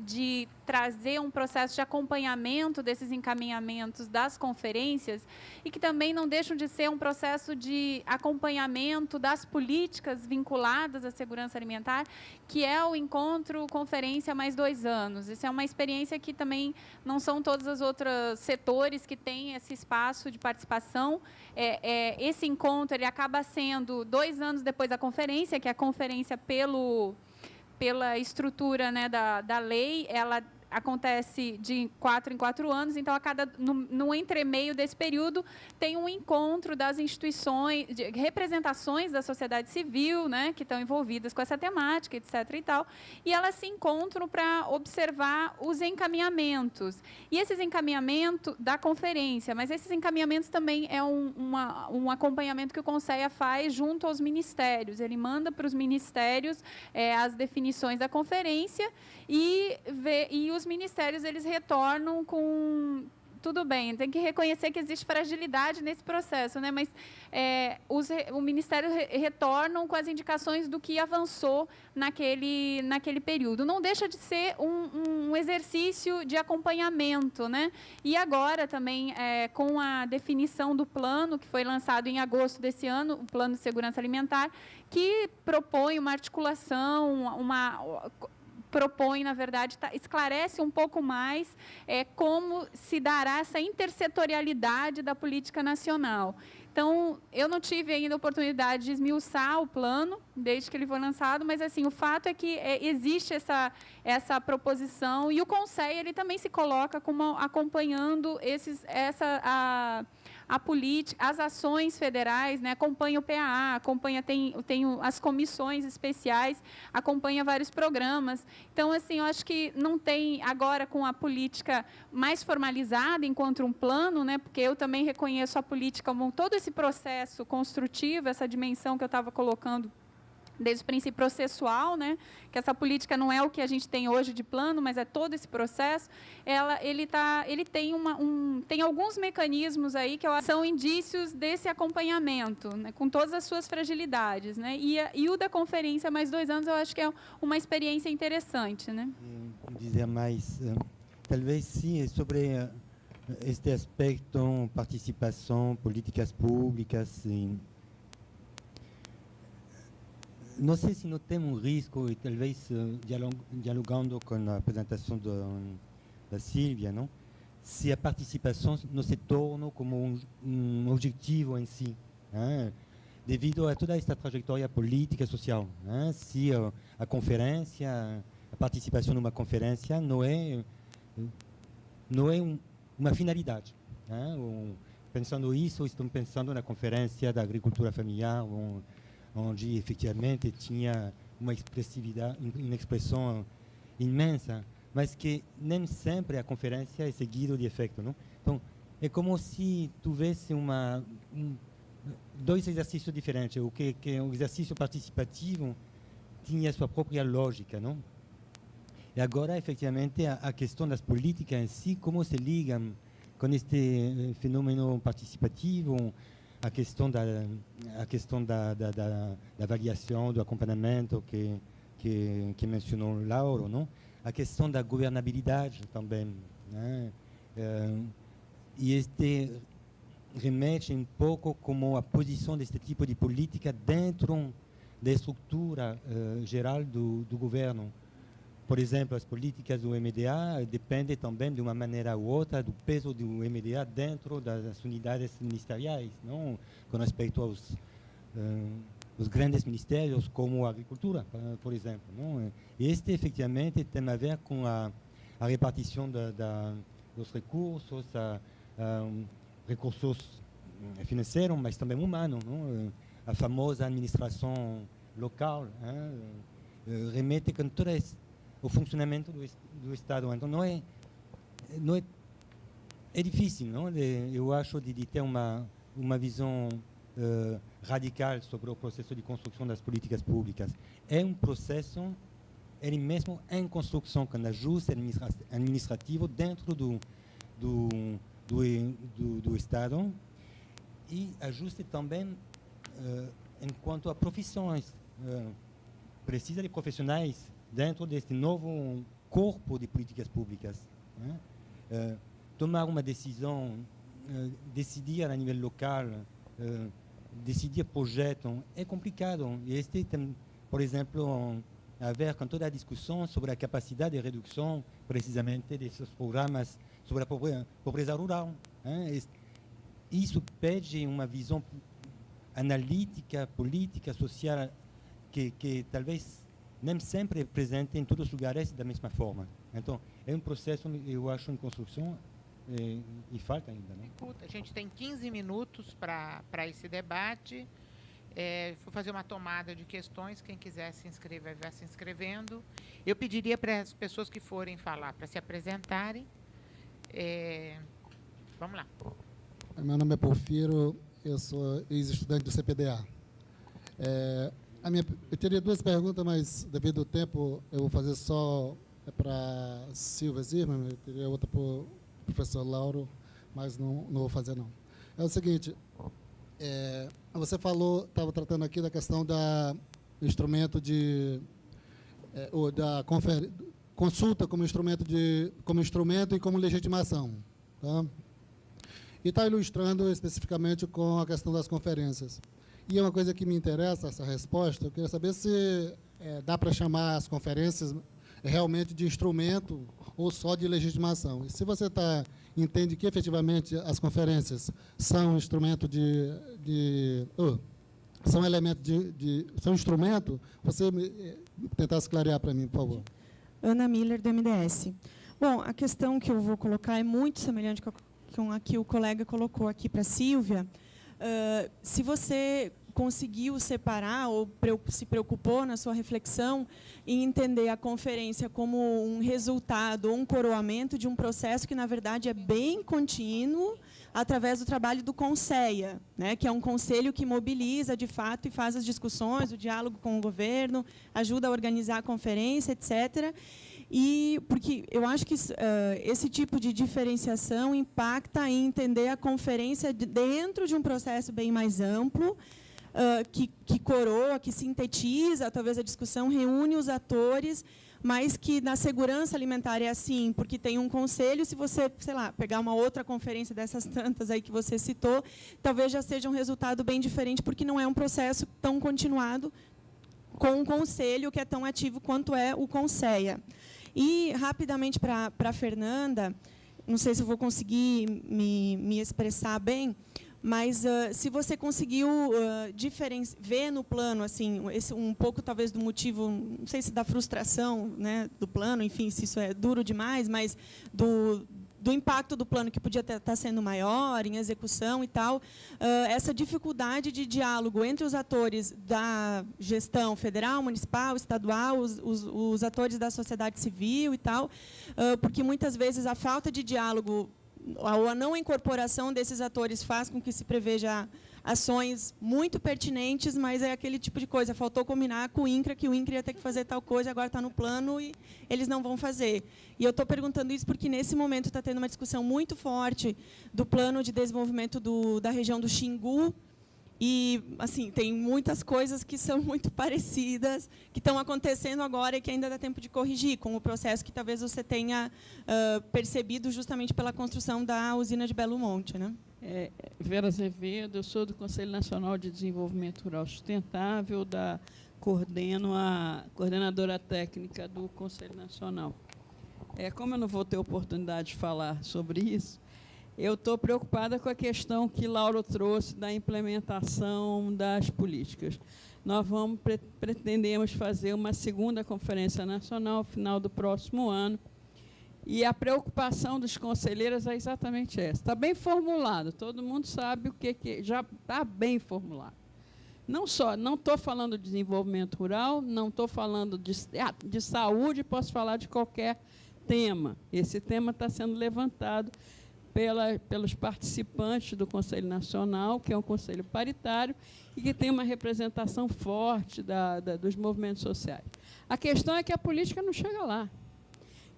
de trazer um processo de acompanhamento desses encaminhamentos das conferências e que também não deixam de ser um processo de acompanhamento das políticas vinculadas à segurança alimentar, que é o encontro conferência mais 2 anos. Isso é uma experiência que também não são todos os outros setores que têm esse espaço de participação. Esse encontro ele acaba sendo 2 anos depois da conferência, que é a conferência pela estrutura, né, da lei, ela acontece de 4 em 4 anos, então no entremeio desse período tem um encontro das instituições, de representações da sociedade civil, né, que estão envolvidas com essa temática, etc. e tal, e elas se encontram para observar os encaminhamentos. E esses encaminhamentos da conferência, mas esses encaminhamentos também é um acompanhamento que o Conselho faz junto aos ministérios. Ele manda para os ministérios as definições da conferência e os ministérios eles retornam com tudo bem, tem que reconhecer que existe fragilidade nesse processo, né? Mas o Ministério retornam com as indicações do que avançou naquele período. Não deixa de ser um exercício de acompanhamento, né? E agora também, com a definição do plano, que foi lançado em agosto desse ano, o Plano de Segurança Alimentar, que propõe uma articulação, propõe, na verdade, esclarece um pouco mais como se dará essa intersetorialidade da política nacional. Então, eu não tive ainda a oportunidade de esmiuçar o plano, desde que ele foi lançado, mas assim, o fato é que existe essa proposição e o Conselho ele também se coloca como acompanhando a política, as ações federais, né, acompanha o PAA, tem as comissões especiais, acompanha vários programas. Então, assim, eu acho que não tem agora com a política mais formalizada enquanto um plano, né, porque eu também reconheço a política como todo esse processo construtivo, essa dimensão que eu estava colocando desde o princípio processual, né, que essa política não é o que a gente tem hoje de plano, mas é todo esse processo, ele tem alguns mecanismos aí que são indícios desse acompanhamento, né, com todas as suas fragilidades, né, e o da conferência mais 2 anos eu acho que é uma experiência interessante, né. Dizer mais, talvez sim, sobre este aspecto, participação, políticas públicas. Não sei se não temos um risco, e talvez dialogando com a apresentação da Sílvia, não? Se a participação não se torna como um objetivo em si, devido a toda esta trajetória política e social. Se a conferência, a participação numa conferência não é uma finalidade. Pensando isso, estou pensando na conferência da agricultura familiar, onde efetivamente tinha uma expressão imensa, mas que nem sempre a conferência é seguida de efeito, não? Então, é como se tivesse dois exercícios diferentes. O exercício participativo tinha sua própria lógica, não? E agora, efetivamente, a questão das políticas em si, como se ligam com este fenômeno participativo, a questão da avaliação, do acompanhamento que mencionou Lauro, não? A questão da governabilidade também, né? E este remete um pouco como a posição deste tipo de política dentro da estrutura geral do governo. Por exemplo, as políticas do MDA dependem também, de uma maneira ou outra, do peso do MDA dentro das unidades ministeriais, não? Com respeito aos grandes ministérios, como a agricultura, por exemplo, não? Este, efetivamente, tem a ver com a repartição dos recursos, recursos financeiros, mas também humanos, não? A famosa administração local, remete com toda o funcionamento do Estado. Então, não é difícil, não? Eu acho, de ter uma visão radical sobre o processo de construção das políticas públicas. É um processo, ele mesmo em construção, com ajuste administrativo dentro do Estado e ajuste também enquanto a profissões. Precisa de profissionais dentro deste novo corpo de políticas públicas. Né? Tomar uma decisão, decidir a nível local, decidir projetos, é complicado. E este tem, por exemplo, a ver com toda a discussão sobre a capacidade de redução, precisamente, desses programas sobre a pobreza rural. Né? Isso pede uma visão analítica, política, social, que talvez nem sempre é presente em todos os lugares da mesma forma. Então, é um processo, eu acho, em construção e falta ainda. Né? A gente tem 15 minutos para esse debate. Vou fazer uma tomada de questões. Quem quiser se inscrever, vai se inscrevendo. Eu pediria para as pessoas que forem falar, para se apresentarem. Vamos lá. Meu nome é Porfiro, eu sou ex-estudante do CPDA. Eu teria duas perguntas, mas devido ao tempo, eu vou fazer só para Silvia Zimmermann, eu teria outra para o professor Lauro, mas não vou fazer, não. É o seguinte, você falou, estava tratando aqui da questão do instrumento da consulta como instrumento e como legitimação. Tá? E está ilustrando especificamente com a questão das conferências. E é uma coisa que me interessa, essa resposta, eu queria saber se dá para chamar as conferências realmente de instrumento ou só de legitimação. E se você entende que efetivamente as conferências são instrumento são elemento são instrumento, você tentar esclarecer para mim, por favor. Ana Miller, do MDS. Bom, a questão que eu vou colocar é muito semelhante com a que o colega colocou aqui para a Silvia. Se você conseguiu separar ou se preocupou na sua reflexão em entender a conferência como um resultado ou um coroamento de um processo que, na verdade, é bem contínuo através do trabalho do CONSEA, né, que é um conselho que mobiliza, de fato, e faz as discussões, o diálogo com o governo, ajuda a organizar a conferência, etc., e porque eu acho que esse tipo de diferenciação impacta em entender a conferência dentro de um processo bem mais amplo, que coroa, que sintetiza, talvez a discussão reúne os atores, mas que na segurança alimentar é assim, porque tem um conselho, se você, sei lá, pegar uma outra conferência dessas tantas aí que você citou, talvez já seja um resultado bem diferente, porque não é um processo tão continuado com um conselho que é tão ativo quanto é o CONSEA. E, rapidamente, para a Fernanda, não sei se eu vou conseguir me expressar bem, mas se você conseguiu ver no plano, assim, um pouco, talvez, do motivo, não sei se da frustração, né, do plano, enfim, se isso é duro demais, mas do impacto do plano que podia estar sendo maior em execução e tal, essa dificuldade de diálogo entre os atores da gestão federal, municipal, estadual, os atores da sociedade civil e tal, porque muitas vezes a falta de diálogo ou a não incorporação desses atores faz com que se preveja ações muito pertinentes, mas é aquele tipo de coisa, faltou combinar com o INCRA, que o INCRA ia ter que fazer tal coisa, agora está no plano e eles não vão fazer. E eu estou perguntando isso porque, nesse momento, está tendo uma discussão muito forte do plano de desenvolvimento da região do Xingu, e, assim, tem muitas coisas que são muito parecidas, que estão acontecendo agora e que ainda dá tempo de corrigir, com o processo que talvez você tenha percebido justamente pela construção da usina de Belo Monte, né? Vera Azevedo, eu sou do Conselho Nacional de Desenvolvimento Rural Sustentável, coordeno a coordenadora técnica do Conselho Nacional. Como eu não vou ter oportunidade de falar sobre isso, eu estou preocupada com a questão que Lauro trouxe da implementação das políticas. Nós pretendemos fazer uma segunda conferência nacional no final do próximo ano, e a preocupação dos conselheiros é exatamente essa. Está bem formulado, todo mundo sabe o que já está bem formulado. Não estou falando de desenvolvimento rural, não estou falando de saúde, posso falar de qualquer tema. Esse tema está sendo levantado pelos participantes do Conselho Nacional, que é um conselho paritário e que tem uma representação forte dos movimentos sociais. A questão é que a política não chega lá.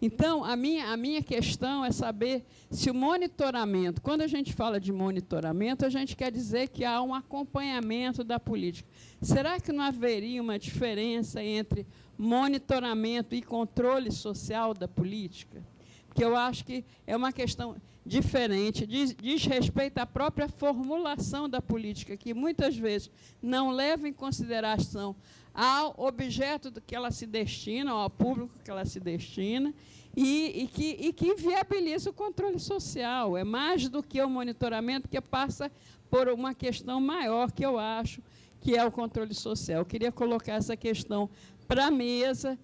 Então, a minha questão é saber se o monitoramento, quando a gente fala de monitoramento, a gente quer dizer que há um acompanhamento da política. Será que não haveria uma diferença entre monitoramento e controle social da política? Porque eu acho que é uma questão diferente, diz respeito à própria formulação da política, que muitas vezes não leva em consideração ao objeto do que ela se destina, ao público que ela se destina, e que inviabiliza o controle social. É mais do que o monitoramento, que passa por uma questão maior, que eu acho, que é o controle social. Eu queria colocar essa questão para a mesa,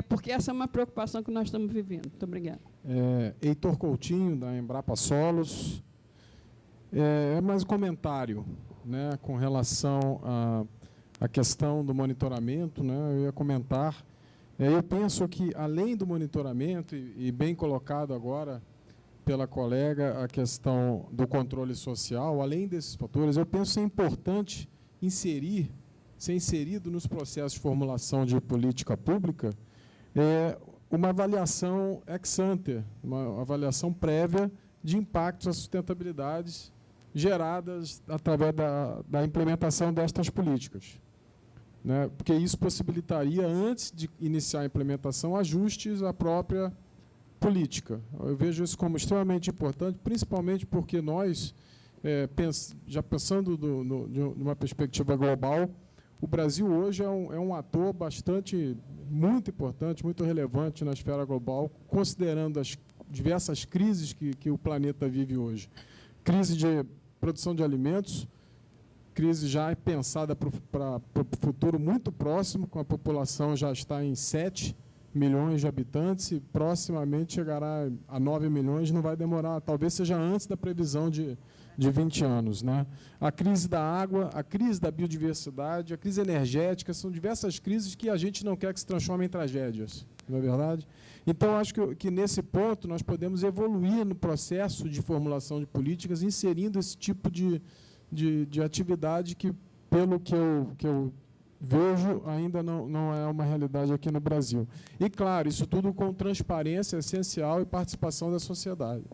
porque essa é uma preocupação que nós estamos vivendo. Muito obrigada. Heitor Coutinho, da Embrapa Solos. É mais um comentário, né, com relação à questão do monitoramento, né, eu ia comentar. Eu penso que, além do monitoramento, e bem colocado agora pela colega, a questão do controle social, além desses fatores, eu penso que é importante ser inserido nos processos de formulação de política pública, uma avaliação ex ante, uma avaliação prévia de impactos à sustentabilidade geradas através da implementação destas políticas, né? Porque isso possibilitaria, antes de iniciar a implementação, ajustes à própria política. Eu vejo isso como extremamente importante, principalmente porque nós, já pensando de uma perspectiva global, o Brasil hoje é um ator muito importante, muito relevante na esfera global, considerando as diversas crises que o planeta vive hoje. Crise de produção de alimentos, crise já pensada para o futuro muito próximo, com a população já está em 7 milhões de habitantes e proximamente chegará a 9 milhões, não vai demorar, talvez seja antes da previsão de 20 anos. Né? A crise da água, a crise da biodiversidade, a crise energética, são diversas crises que a gente não quer que se transformem em tragédias, não é verdade? Então, acho que nesse ponto nós podemos evoluir no processo de formulação de políticas, inserindo esse tipo de atividade que, pelo que eu vejo, ainda não é uma realidade aqui no Brasil. E, claro, isso tudo com transparência essencial e participação da sociedade.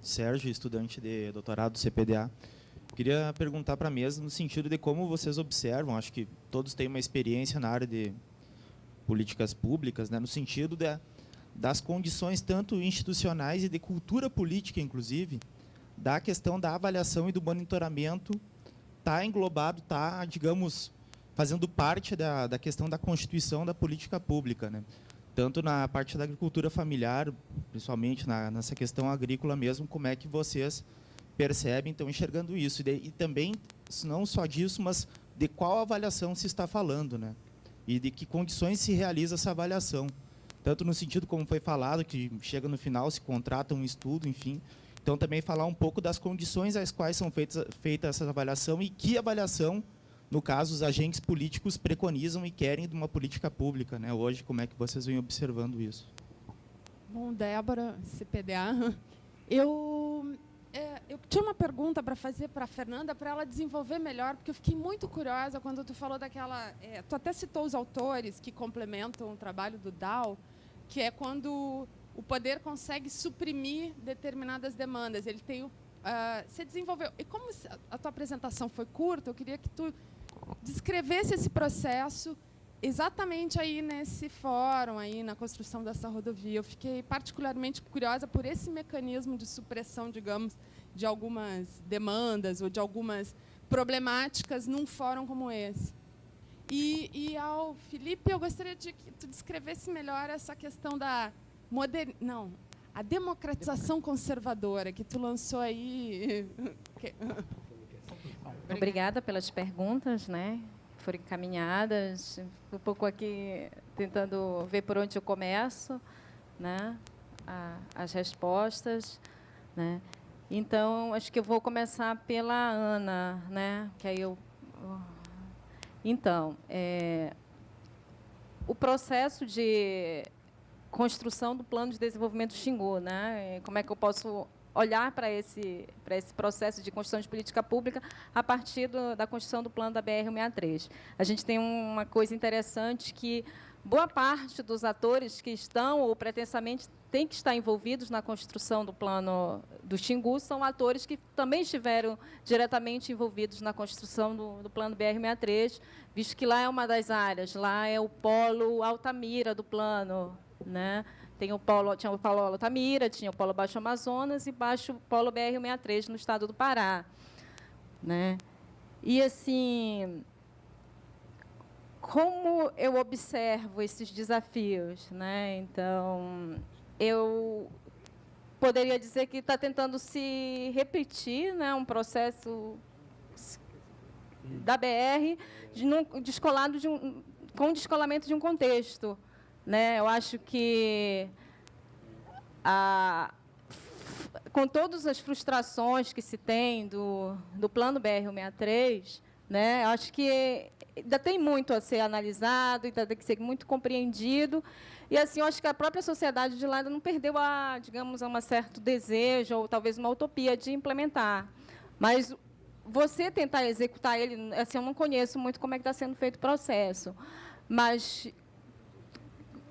Sérgio, estudante de doutorado do CPDA. Queria perguntar para a mesa no sentido de como vocês observam, acho que todos têm uma experiência na área de políticas públicas, né, no sentido das condições tanto institucionais e de cultura política, inclusive, da questão da avaliação e do monitoramento está englobado, está, digamos, fazendo parte da questão da constituição da política pública, né? Tanto na parte da agricultura familiar, principalmente nessa questão agrícola mesmo, como é que vocês percebem, estão enxergando isso? E também, não só disso, mas de qual avaliação se está falando, né? E de que condições se realiza essa avaliação. Tanto no sentido, como foi falado, que chega no final, se contrata um estudo, enfim. Então, também falar um pouco das condições às quais são feita essa avaliação e que avaliação, no caso, os agentes políticos preconizam e querem de uma política pública, né? Hoje, como é que vocês vêm observando isso? Bom, Débora, CPDA, eu tinha uma pergunta para fazer para a Fernanda, para ela desenvolver melhor, porque eu fiquei muito curiosa quando tu falou daquela... tu até citou os autores que complementam o trabalho do Dow, que é quando o poder consegue suprimir determinadas demandas. Ele tem você desenvolveu... E como a tua apresentação foi curta, eu queria que tu descrevesse esse processo exatamente aí nesse fórum, aí na construção dessa rodovia. Eu fiquei particularmente curiosa por esse mecanismo de supressão, digamos, de algumas demandas ou de algumas problemáticas num fórum como esse. E ao Felipe, eu gostaria de que tu descrevesse melhor essa questão da a democratização conservadora que tu lançou aí. Obrigada pelas perguntas, né? Foram encaminhadas. Um pouco aqui tentando ver por onde eu começo, né? As respostas, né? Então, acho que eu vou começar pela Ana, né? Que aí Então, o processo de construção do plano de desenvolvimento Xingu, né? Como é que eu posso olhar para esse processo de construção de política pública a partir da construção do plano da BR-163. A gente tem uma coisa interessante que boa parte dos atores que estão, ou pretensamente têm que estar envolvidos na construção do plano do Xingu, são atores que também estiveram diretamente envolvidos na construção do plano BR-63, visto que lá é uma das áreas, lá é o polo Altamira do plano, né? Tinha o polo Altamira, tinha o polo Baixo Amazonas e baixo polo BR-63 no estado do Pará, né? E, assim, como eu observo esses desafios, né? Então, eu poderia dizer que está tentando se repetir, né, um processo da BR descolado com o descolamento de um contexto, né? Eu acho que com todas as frustrações que se tem do plano BR-163, né, eu acho que ainda tem muito a ser analisado, ainda tem que ser muito compreendido. E, assim, eu acho que a própria sociedade de lá ainda não perdeu, digamos, um certo desejo, ou talvez uma utopia de implementar. Mas você tentar executar ele, assim, eu não conheço muito como é que está sendo feito o processo, mas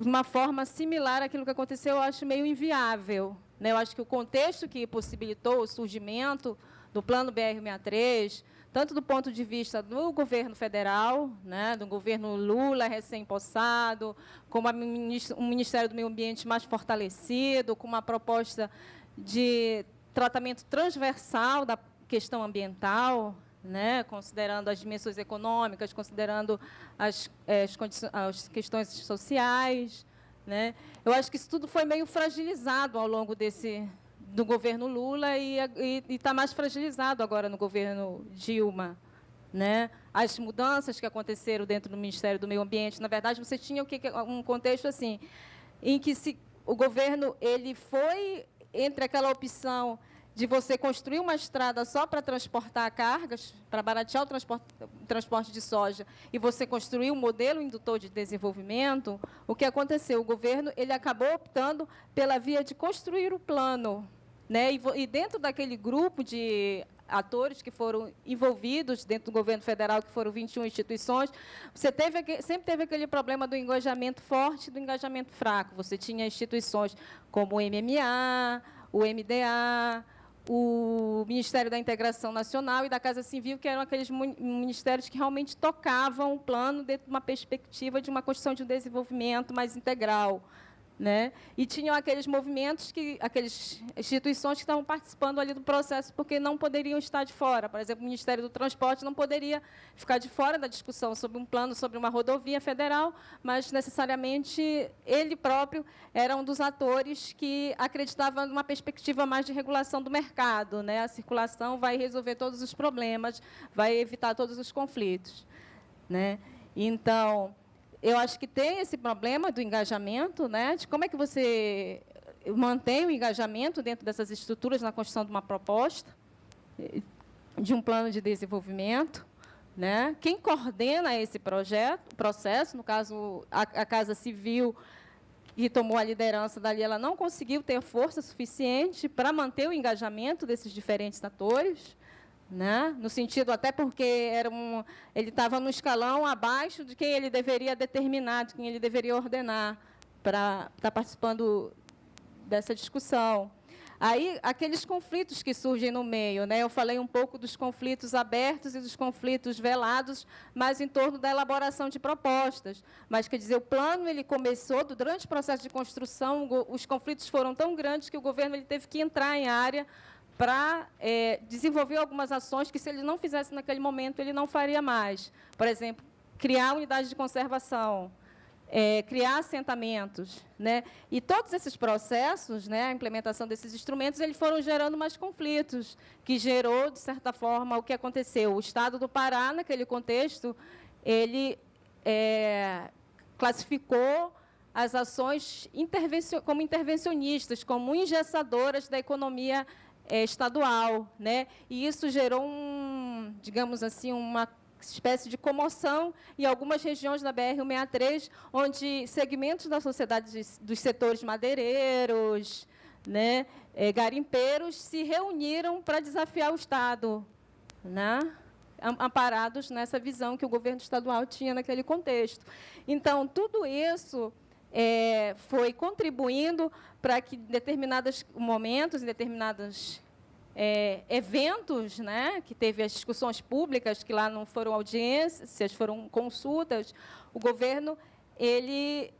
de uma forma similar àquilo que aconteceu, eu acho meio inviável, né? Eu acho que o contexto que possibilitou o surgimento do plano BR-63, tanto do ponto de vista do governo federal, né, do governo Lula recém-possado, como um Ministério do Meio Ambiente mais fortalecido, com uma proposta de tratamento transversal da questão ambiental, né, considerando as dimensões econômicas, considerando as questões sociais, né. Eu acho que isso tudo foi meio fragilizado ao longo do governo Lula e está mais fragilizado agora no governo Dilma, né? As mudanças que aconteceram dentro do Ministério do Meio Ambiente, na verdade, você tinha um contexto assim, em que o governo ele foi entre aquela opção de você construir uma estrada só para transportar cargas, para baratear o transporte de soja, e você construir um modelo indutor de desenvolvimento. O que aconteceu? O governo ele acabou optando pela via de construir o plano, né? E dentro daquele grupo de atores que foram envolvidos dentro do governo federal, que foram 21 instituições, você sempre teve aquele problema do engajamento forte e do engajamento fraco. Você tinha instituições como o MMA, o MDA, o Ministério da Integração Nacional e da Casa Civil, que eram aqueles ministérios que realmente tocavam o plano dentro de uma perspectiva de uma construção de um desenvolvimento mais integral, né? E tinham aqueles movimentos, aquelas instituições que estavam participando ali do processo porque não poderiam estar de fora. Por exemplo, o Ministério do Transporte não poderia ficar de fora da discussão sobre um plano, sobre uma rodovia federal, mas, necessariamente, ele próprio era um dos atores que acreditava numa perspectiva mais de regulação do mercado, né? A circulação vai resolver todos os problemas, vai evitar todos os conflitos, né? Então, eu acho que tem esse problema do engajamento, né, de como é que você mantém o engajamento dentro dessas estruturas na construção de uma proposta, de um plano de desenvolvimento, né? Quem coordena esse processo, no caso, a Casa Civil, que tomou a liderança dali, ela não conseguiu ter força suficiente para manter o engajamento desses diferentes atores, né? No sentido, até porque ele estava no escalão abaixo de quem ele deveria determinar, de quem ele deveria ordenar para estar participando dessa discussão. Aí, aqueles conflitos que surgem no meio, né? Eu falei um pouco dos conflitos abertos e dos conflitos velados, mas em torno da elaboração de propostas. Mas, quer dizer, o plano ele começou, durante o processo de construção, os conflitos foram tão grandes que o governo ele teve que entrar em área para desenvolver algumas ações que, se ele não fizesse naquele momento, ele não faria mais. Por exemplo, criar unidades de conservação, criar assentamentos, né? E todos esses processos, né, a implementação desses instrumentos, eles foram gerando mais conflitos, que gerou, de certa forma, o que aconteceu. O Estado do Pará, naquele contexto, ele classificou as ações como intervencionistas, como engessadoras da economia estadual, né? E isso gerou digamos assim, uma espécie de comoção em algumas regiões da BR-163, onde segmentos da sociedade dos setores madeireiros, né, garimpeiros, se reuniram para desafiar o Estado, né? amparados nessa visão que o governo estadual tinha naquele contexto. Então, tudo isso foi contribuindo para que, em determinados momentos, em determinados eventos, né, que teve as discussões públicas, que lá não foram audiências, foram consultas, o governo ele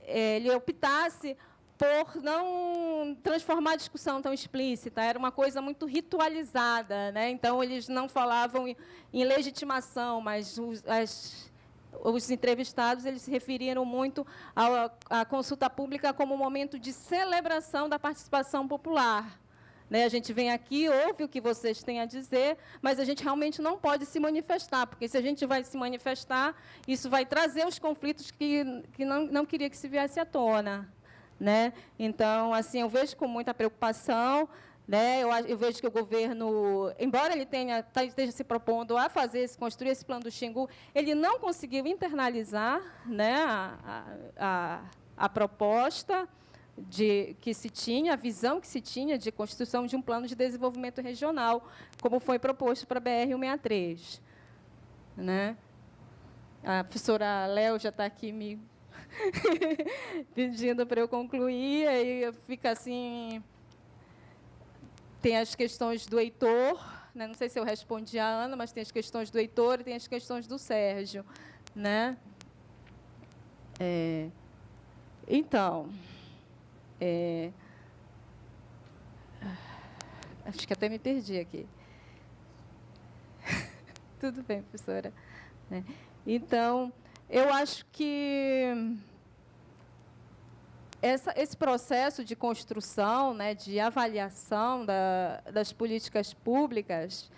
optasse por não transformar a discussão tão explícita, era uma coisa muito ritualizada, né? Então, eles não falavam em legitimação, mas os entrevistados eles se referiram muito à consulta pública como um momento de celebração da participação popular. Né? A gente vem aqui, ouve o que vocês têm a dizer, mas a gente realmente não pode se manifestar, porque se a gente vai se manifestar, isso vai trazer os conflitos que não queria que se viesse à tona. Né? Então, assim, eu vejo com muita preocupação, né? Eu vejo que o governo, embora ele esteja se propondo a construir esse plano do Xingu, ele não conseguiu internalizar, né, a proposta que se tinha, a visão que se tinha de construção de um plano de desenvolvimento regional, como foi proposto para a BR-163. Né? A professora Léo já está aqui me pedindo para eu concluir, aí fica assim... Tem as questões do Heitor, né? Não sei se eu respondi a Ana, mas tem as questões do Heitor e tem as questões do Sérgio. Né? Então... acho que até me perdi aqui. Tudo bem, professora. Então, eu acho que esse processo de construção, né, de avaliação das políticas públicas,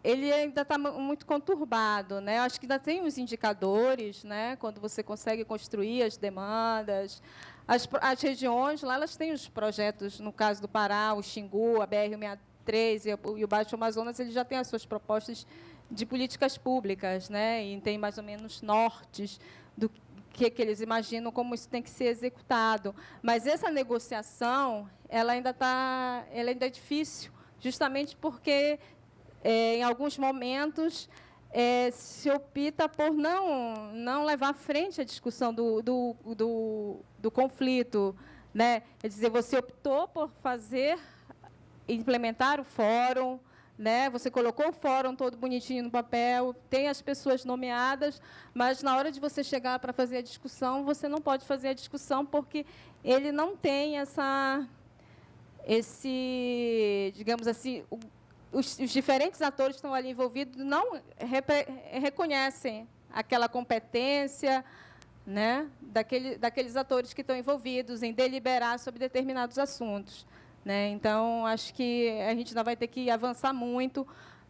ele ainda está muito conturbado. Né? Eu acho que ainda tem os indicadores, né, quando você consegue construir as demandas. As regiões, lá elas têm os projetos, no caso do Pará, o Xingu, a BR-163 e o Baixo Amazonas, eles já têm as suas propostas de políticas públicas, né? E tem mais ou menos nortes do que eles imaginam como isso tem que ser executado. Mas essa negociação, ela ainda é difícil, justamente porque, em alguns momentos, se opta por não levar à frente a discussão do conflito. Né? Quer dizer, você optou por implementar o fórum, né? Você colocou o fórum todo bonitinho no papel, tem as pessoas nomeadas, mas, na hora de você chegar para fazer a discussão, você não pode fazer a discussão porque ele não tem digamos assim, os diferentes atores que estão ali envolvidos não reconhecem aquela competência, né, daqueles atores que estão envolvidos em deliberar sobre determinados assuntos. Né? Então, acho que a gente ainda vai ter que avançar muito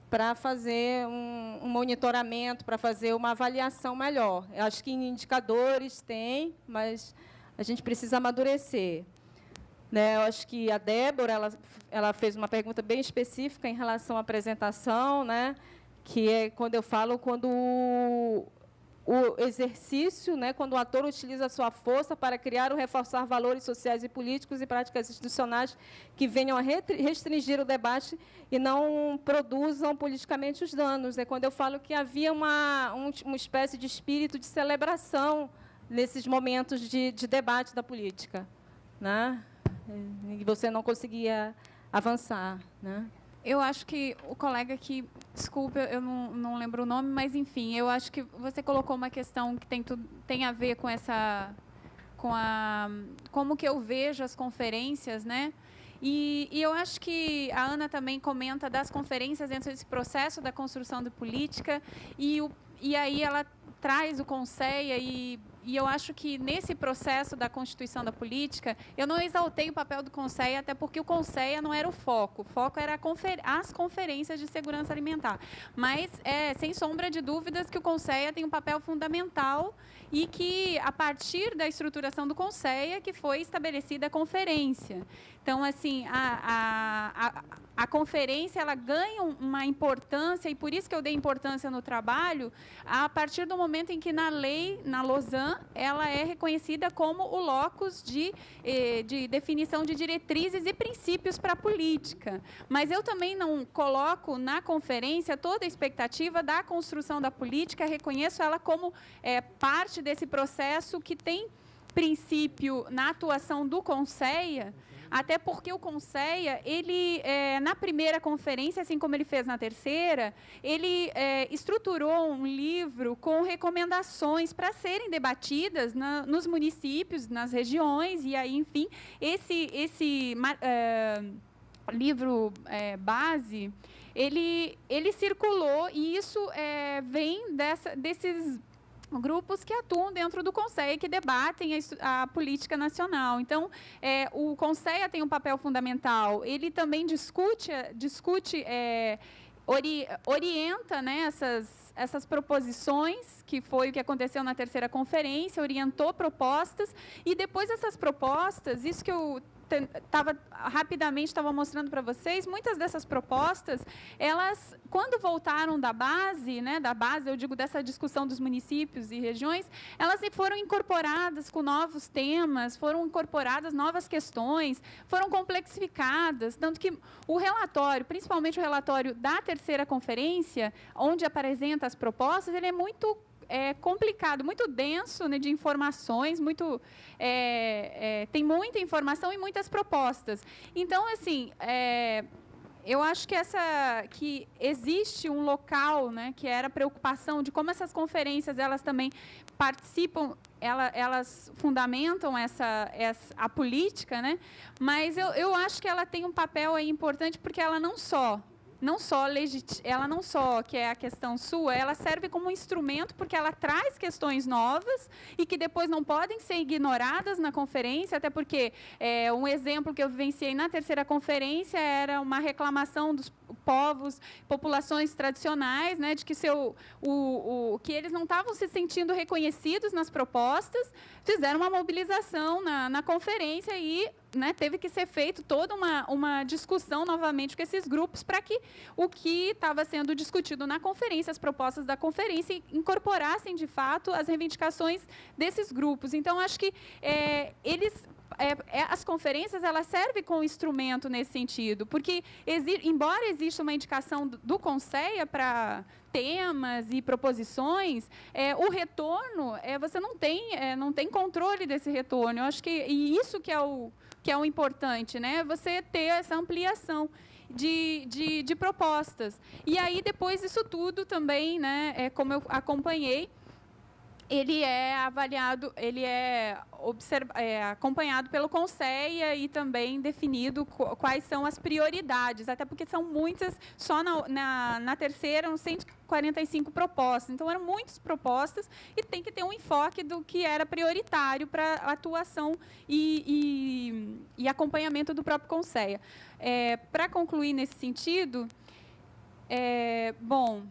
para fazer um monitoramento, para fazer uma avaliação melhor. Eu acho que indicadores tem, mas a gente precisa amadurecer. Né? Eu acho que a Débora ela fez uma pergunta bem específica em relação à apresentação, né? Que é quando eu falo o exercício, né, quando o ator utiliza a sua força para criar ou reforçar valores sociais e políticos e práticas institucionais que venham a restringir o debate e não produzam politicamente os danos. É quando eu falo que havia uma espécie de espírito de celebração nesses momentos de debate da política. Né? E você não conseguia avançar. Né? Eu acho que o colega aqui, desculpa, eu não lembro o nome, mas, enfim, eu acho que você colocou uma questão que tem a ver com como que eu vejo as conferências, né? E eu acho que a Ana também comenta das conferências dentro desse processo da construção de política, e aí ela traz o Conceia e eu acho que, nesse processo da constituição da política, eu não exaltei o papel do Conceia, até porque o Conceia não era o foco era as conferências de segurança alimentar. Mas, sem sombra de dúvidas, que o Conceia tem um papel fundamental e que, a partir da estruturação do Conceia, que foi estabelecida a conferência. Então, assim, a conferência ela ganha uma importância, e por isso que eu dei importância no trabalho, a partir do momento em que na lei, na Lausanne, ela é reconhecida como o locus de definição de diretrizes e princípios para a política. Mas eu também não coloco na conferência toda a expectativa da construção da política, reconheço ela como parte desse processo que tem princípio na atuação do Conceia, até porque o Conceia, ele, na primeira conferência, assim como ele fez na terceira, ele estruturou um livro com recomendações para serem debatidas nos municípios, nas regiões, e aí, enfim, esse livro base, ele circulou, e isso vem desses grupos que atuam dentro do Conceia, que debatem a política nacional. Então, o Conceia tem um papel fundamental. Ele também orienta, né, essas proposições, que foi o que aconteceu na terceira conferência, orientou propostas, e depois dessas propostas, isso que eu rapidamente estava mostrando para vocês, muitas dessas propostas, elas, quando voltaram da base, né, eu digo dessa discussão dos municípios e regiões, elas foram incorporadas com novos temas, foram incorporadas novas questões, foram complexificadas, tanto que o relatório, principalmente o relatório da terceira conferência, onde apresenta as propostas, ele é muito complicado, muito denso, né, de informações, tem muita informação e muitas propostas. Então, assim, eu acho que existe um local, né, que era a preocupação de como essas conferências elas também participam, elas fundamentam a política, né, mas eu acho que ela tem um papel aí importante, porque ela não só, que é a questão sua, ela serve como um instrumento, porque ela traz questões novas e que depois não podem ser ignoradas na conferência, até porque um exemplo que eu vivenciei na terceira conferência era uma reclamação dos populações tradicionais, né, de que que eles não estavam se sentindo reconhecidos nas propostas, fizeram uma mobilização na conferência e, né, teve que ser feito toda uma discussão novamente com esses grupos para que o que estava sendo discutido na conferência, as propostas da conferência, incorporassem, de fato, as reivindicações desses grupos. Então, acho que as conferências elas servem como instrumento nesse sentido, porque, embora exista uma indicação do Conceia para temas e proposições, o retorno, você não tem controle desse retorno. Eu acho que isso que é o importante, né? Você ter essa ampliação de propostas. E aí, depois disso tudo também, né, como eu acompanhei, ele é avaliado, ele é acompanhado pelo Conceia e também definido quais são as prioridades, até porque são muitas, só na terceira, eram 145 propostas, então eram muitas propostas e tem que ter um enfoque do que era prioritário para atuação e acompanhamento do próprio Conceia. Para concluir nesse sentido, bom,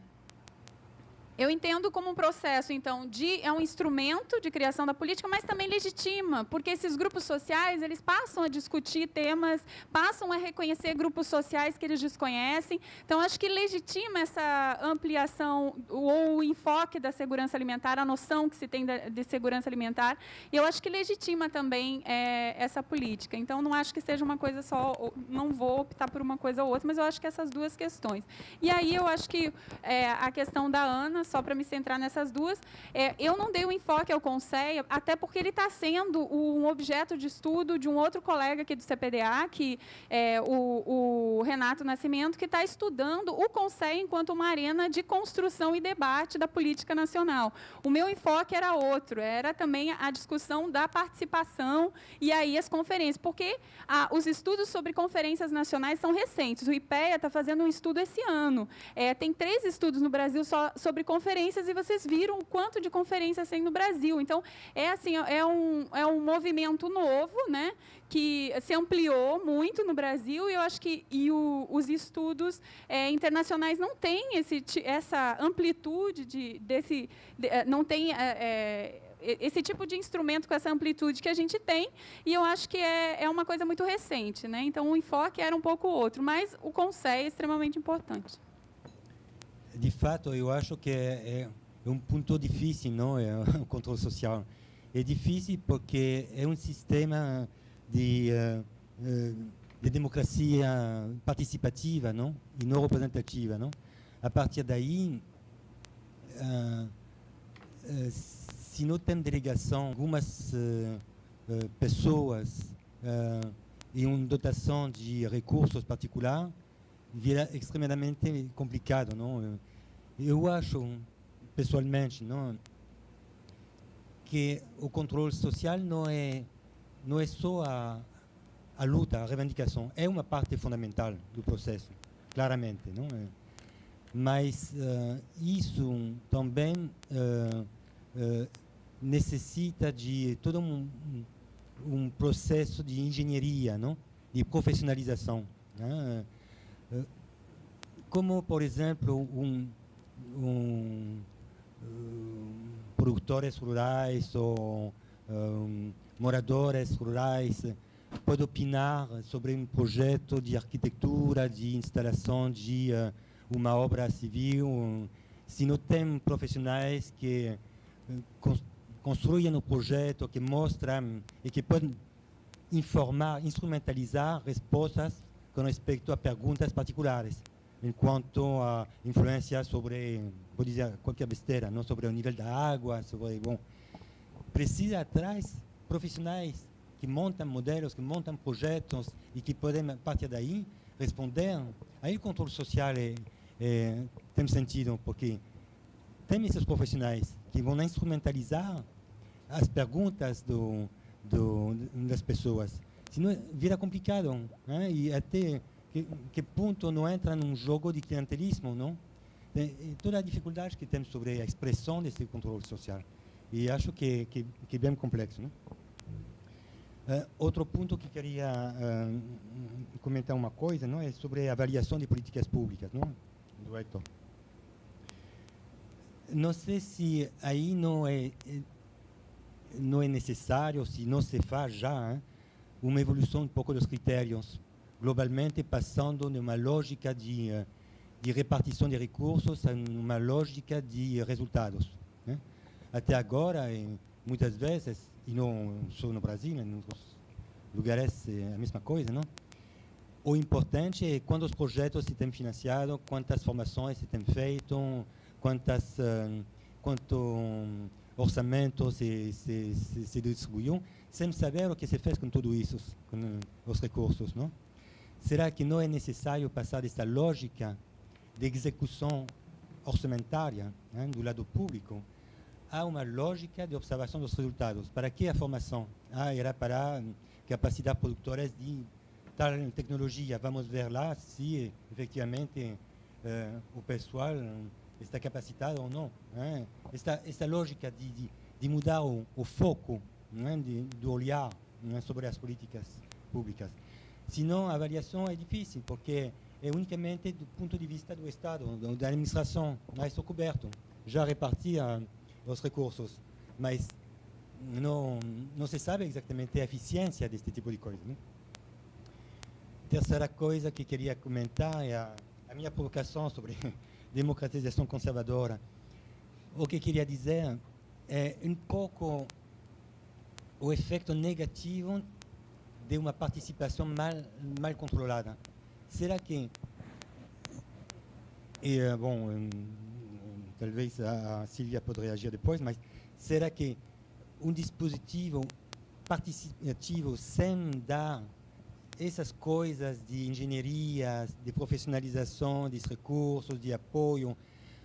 eu entendo como um processo, então, é um instrumento de criação da política, mas também legitima, porque esses grupos sociais, eles passam a discutir temas, passam a reconhecer grupos sociais que eles desconhecem. Então, acho que legitima essa ampliação ou o enfoque da segurança alimentar, a noção que se tem de segurança alimentar, e eu acho que legitima também essa política. Então, não acho que seja uma coisa só, não vou optar por uma coisa ou outra, mas eu acho que essas duas questões. E aí, eu acho que a questão da Ana, só para me centrar nessas duas, eu não dei o enfoque ao Conceia, até porque ele está sendo um objeto de estudo de um outro colega aqui do CPDA, que é o Renato Nascimento, que está estudando o Conceia enquanto uma arena de construção e debate da política nacional. O meu enfoque era outro, era também a discussão da participação e aí as conferências, porque os estudos sobre conferências nacionais são recentes. O IPEA está fazendo um estudo esse ano. Tem 3 estudos no Brasil só sobre conferências e vocês viram o quanto de conferências tem no Brasil. Então, é um movimento novo, né, que se ampliou muito no Brasil, e eu acho que os estudos internacionais não têm essa amplitude não tem esse tipo de instrumento com essa amplitude que a gente tem, e eu acho que é uma coisa muito recente, né? Então, o enfoque era um pouco outro, mas o CONSEE é extremamente importante. De fato, eu acho que é um ponto difícil, não? É o controle social. É difícil porque é um sistema de democracia participativa, não? E não representativa, não? A partir daí, se não tem delegação, algumas pessoas e uma dotação de recursos particular, vira extremamente complicado, não? Eu acho, pessoalmente, não, que o controle social não é só a luta, a reivindicação, é uma parte fundamental do processo, claramente, não? Mas isso também necessita de todo um processo de engenharia, não? De profissionalização, né? Como, por exemplo, produtores rurais ou moradores rurais pode opinar sobre um projeto de arquitetura, de instalação de uma obra civil, se não tem profissionais que construem o projeto, que mostram e que podem informar, instrumentalizar respostas com respeito a perguntas particulares, enquanto a influência sobre, vou dizer qualquer besteira, não sobre o nível da água, sobre, bom, precisa atrás profissionais que montam modelos, que montam projetos e que podem, a partir daí, responder. Aí o controle social tem sentido, porque tem esses profissionais que vão instrumentalizar as perguntas das pessoas. Senão vira complicado, né? E até que ponto não entra num jogo de clientelismo, não? Toda a dificuldade que temos sobre a expressão desse controle social. E acho que é bem complexo, não? Outro ponto que queria comentar uma coisa, não, é sobre a avaliação de políticas públicas, não, do Hector. Não sei se aí não é necessário, se não se faz já, uma evolução um pouco dos critérios, globalmente passando de uma lógica de repartição de recursos a uma lógica de resultados, né? Até agora, muitas vezes, e não só no Brasil, em outros lugares é a mesma coisa, não? O importante é quantos projetos se têm financiado, quantas formações se têm feito, quantos orçamentos se distribuem, sem saber o que se fez com tudo isso, com os recursos, não? Será que não é necessário passar dessa lógica de execução orçamentária, né, do lado público, há uma lógica de observação dos resultados? Para que a formação? Era para capacitar produtores de tal tecnologia. Vamos ver lá se efetivamente o pessoal está capacitado ou não, né? Esta lógica de mudar o foco, né, do olhar, né, sobre as políticas públicas. Senão a avaliação é difícil, porque é unicamente do ponto de vista do Estado, da administração. Isso coberto, já repartia os recursos, mas não se sabe exatamente a eficiência deste tipo de coisa, né? Terceira coisa que queria comentar é a minha provocação sobre democratização conservadora. O que queria dizer é um pouco o efeito negativo de uma participação mal controlada. Será que... talvez a Silvia pode reagir depois, mas será que um dispositivo participativo sem dar essas coisas de engenharia, de profissionalização dos recursos, de apoio,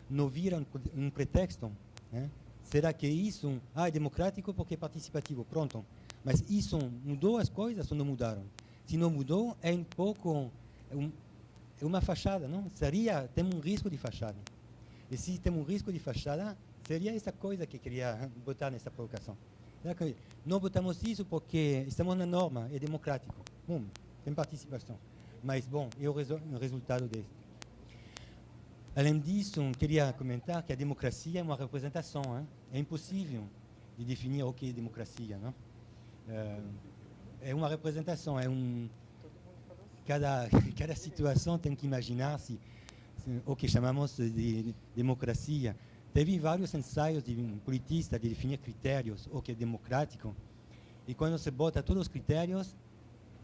não vira um pretexto, né? Será que isso é democrático porque é participativo? Pronto. Mas isso mudou as coisas ou não mudaram? Se não mudou, é um pouco uma fachada, não? Tem um risco de fachada. E se tem um risco de fachada, seria essa coisa que queria botar nessa provocação. Não botamos isso porque estamos na norma, é democrático. Tem participação. Mas, bom, é o resultado desse. Além disso, queria comentar que a democracia é uma representação. É impossível definir o que é democracia, não? É uma representação, cada situação tem que imaginar-se o que chamamos de democracia. Teve vários ensaios de politistas de definir critérios, o que é democrático, e quando se bota todos os critérios,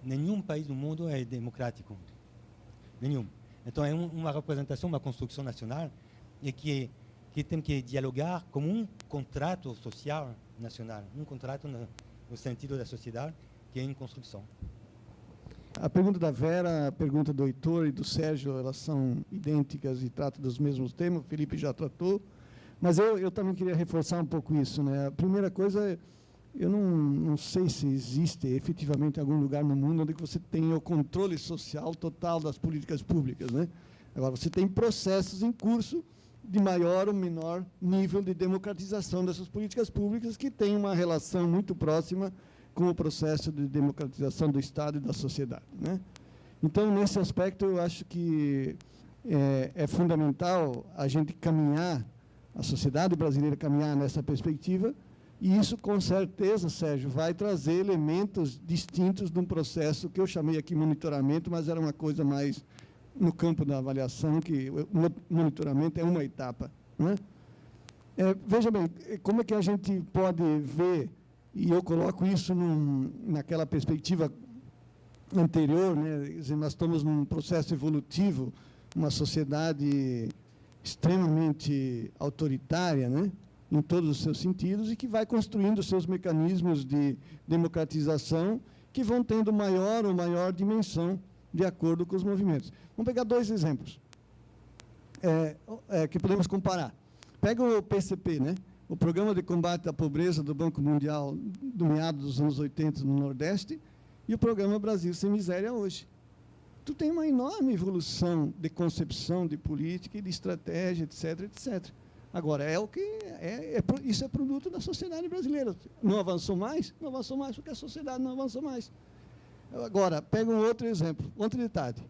nenhum país do mundo é democrático. Nenhum. Então, é uma representação, uma construção nacional, e que tem que dialogar como um contrato social nacional, um contrato no sentido da sociedade, que é em construção. A pergunta da Vera, a pergunta do Heitor e do Sérgio, elas são idênticas e tratam dos mesmos temas, o Felipe já tratou, mas eu também queria reforçar um pouco isso, né? A primeira coisa, eu não sei se existe efetivamente algum lugar no mundo onde você tenha o controle social total das políticas públicas, né? Agora, você tem processos em curso de maior ou menor nível de democratização dessas políticas públicas que têm uma relação muito próxima com o processo de democratização do Estado e da sociedade, né? Então, nesse aspecto, eu acho que é fundamental a gente caminhar, a sociedade brasileira caminhar nessa perspectiva, e isso, com certeza, Sérgio, vai trazer elementos distintos de um processo que eu chamei aqui monitoramento, mas era uma coisa mais no campo da avaliação, que o monitoramento é uma etapa, né? Veja bem, como é que a gente pode ver, e eu coloco isso naquela perspectiva anterior, né? Quer dizer, nós estamos num processo evolutivo, uma sociedade extremamente autoritária, né? Em todos os seus sentidos, e que vai construindo seus mecanismos de democratização que vão tendo maior ou maior dimensão de acordo com os movimentos. Vamos pegar dois exemplos que podemos comparar. Pega o PCP, né? O Programa de Combate à Pobreza do Banco Mundial do meado dos anos 80 no Nordeste, e o Programa Brasil Sem Miséria hoje. Tu tem uma enorme evolução de concepção de política e de estratégia, etc., etc. Agora, isso é produto da sociedade brasileira. Não avançou mais? Não avançou mais porque a sociedade não avançou mais. Agora, pega um outro exemplo. Ontem de tarde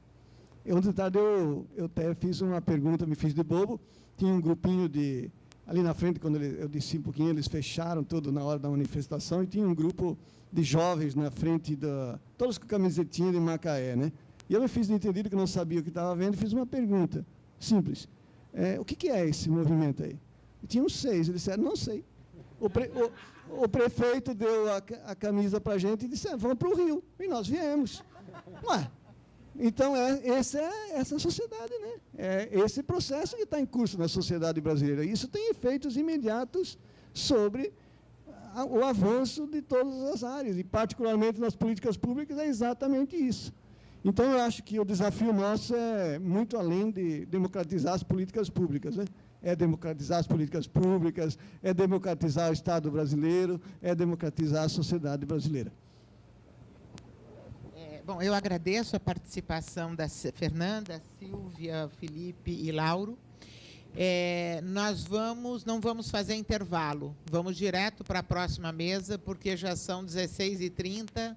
eu até fiz uma pergunta, me fiz de bobo. Tinha um grupinho ali na frente, quando eu desci um pouquinho, eles fecharam tudo na hora da manifestação, e tinha um grupo de jovens na frente, todos com camisetinha de Macaé, né? E eu me fiz de entendido que não sabia o que estava vendo, e fiz uma pergunta simples. O que é esse movimento aí? E tinha uns 6, eles disseram, não sei. O prefeito deu a camisa para a gente e disse, vamos para o Rio. E nós viemos. Ué, então, essa é essa sociedade, né? É esse processo que está em curso na sociedade brasileira. Isso tem efeitos imediatos sobre o avanço de todas as áreas, e particularmente nas políticas públicas é exatamente isso. Então, eu acho que o desafio nosso é muito além de democratizar as políticas públicas, né? É democratizar as políticas públicas, é democratizar o Estado brasileiro, é democratizar a sociedade brasileira. Bom, eu agradeço a participação da Fernanda, Silvia, Felipe e Lauro. Nós não vamos fazer intervalo, vamos direto para a próxima mesa, porque já são 16h30.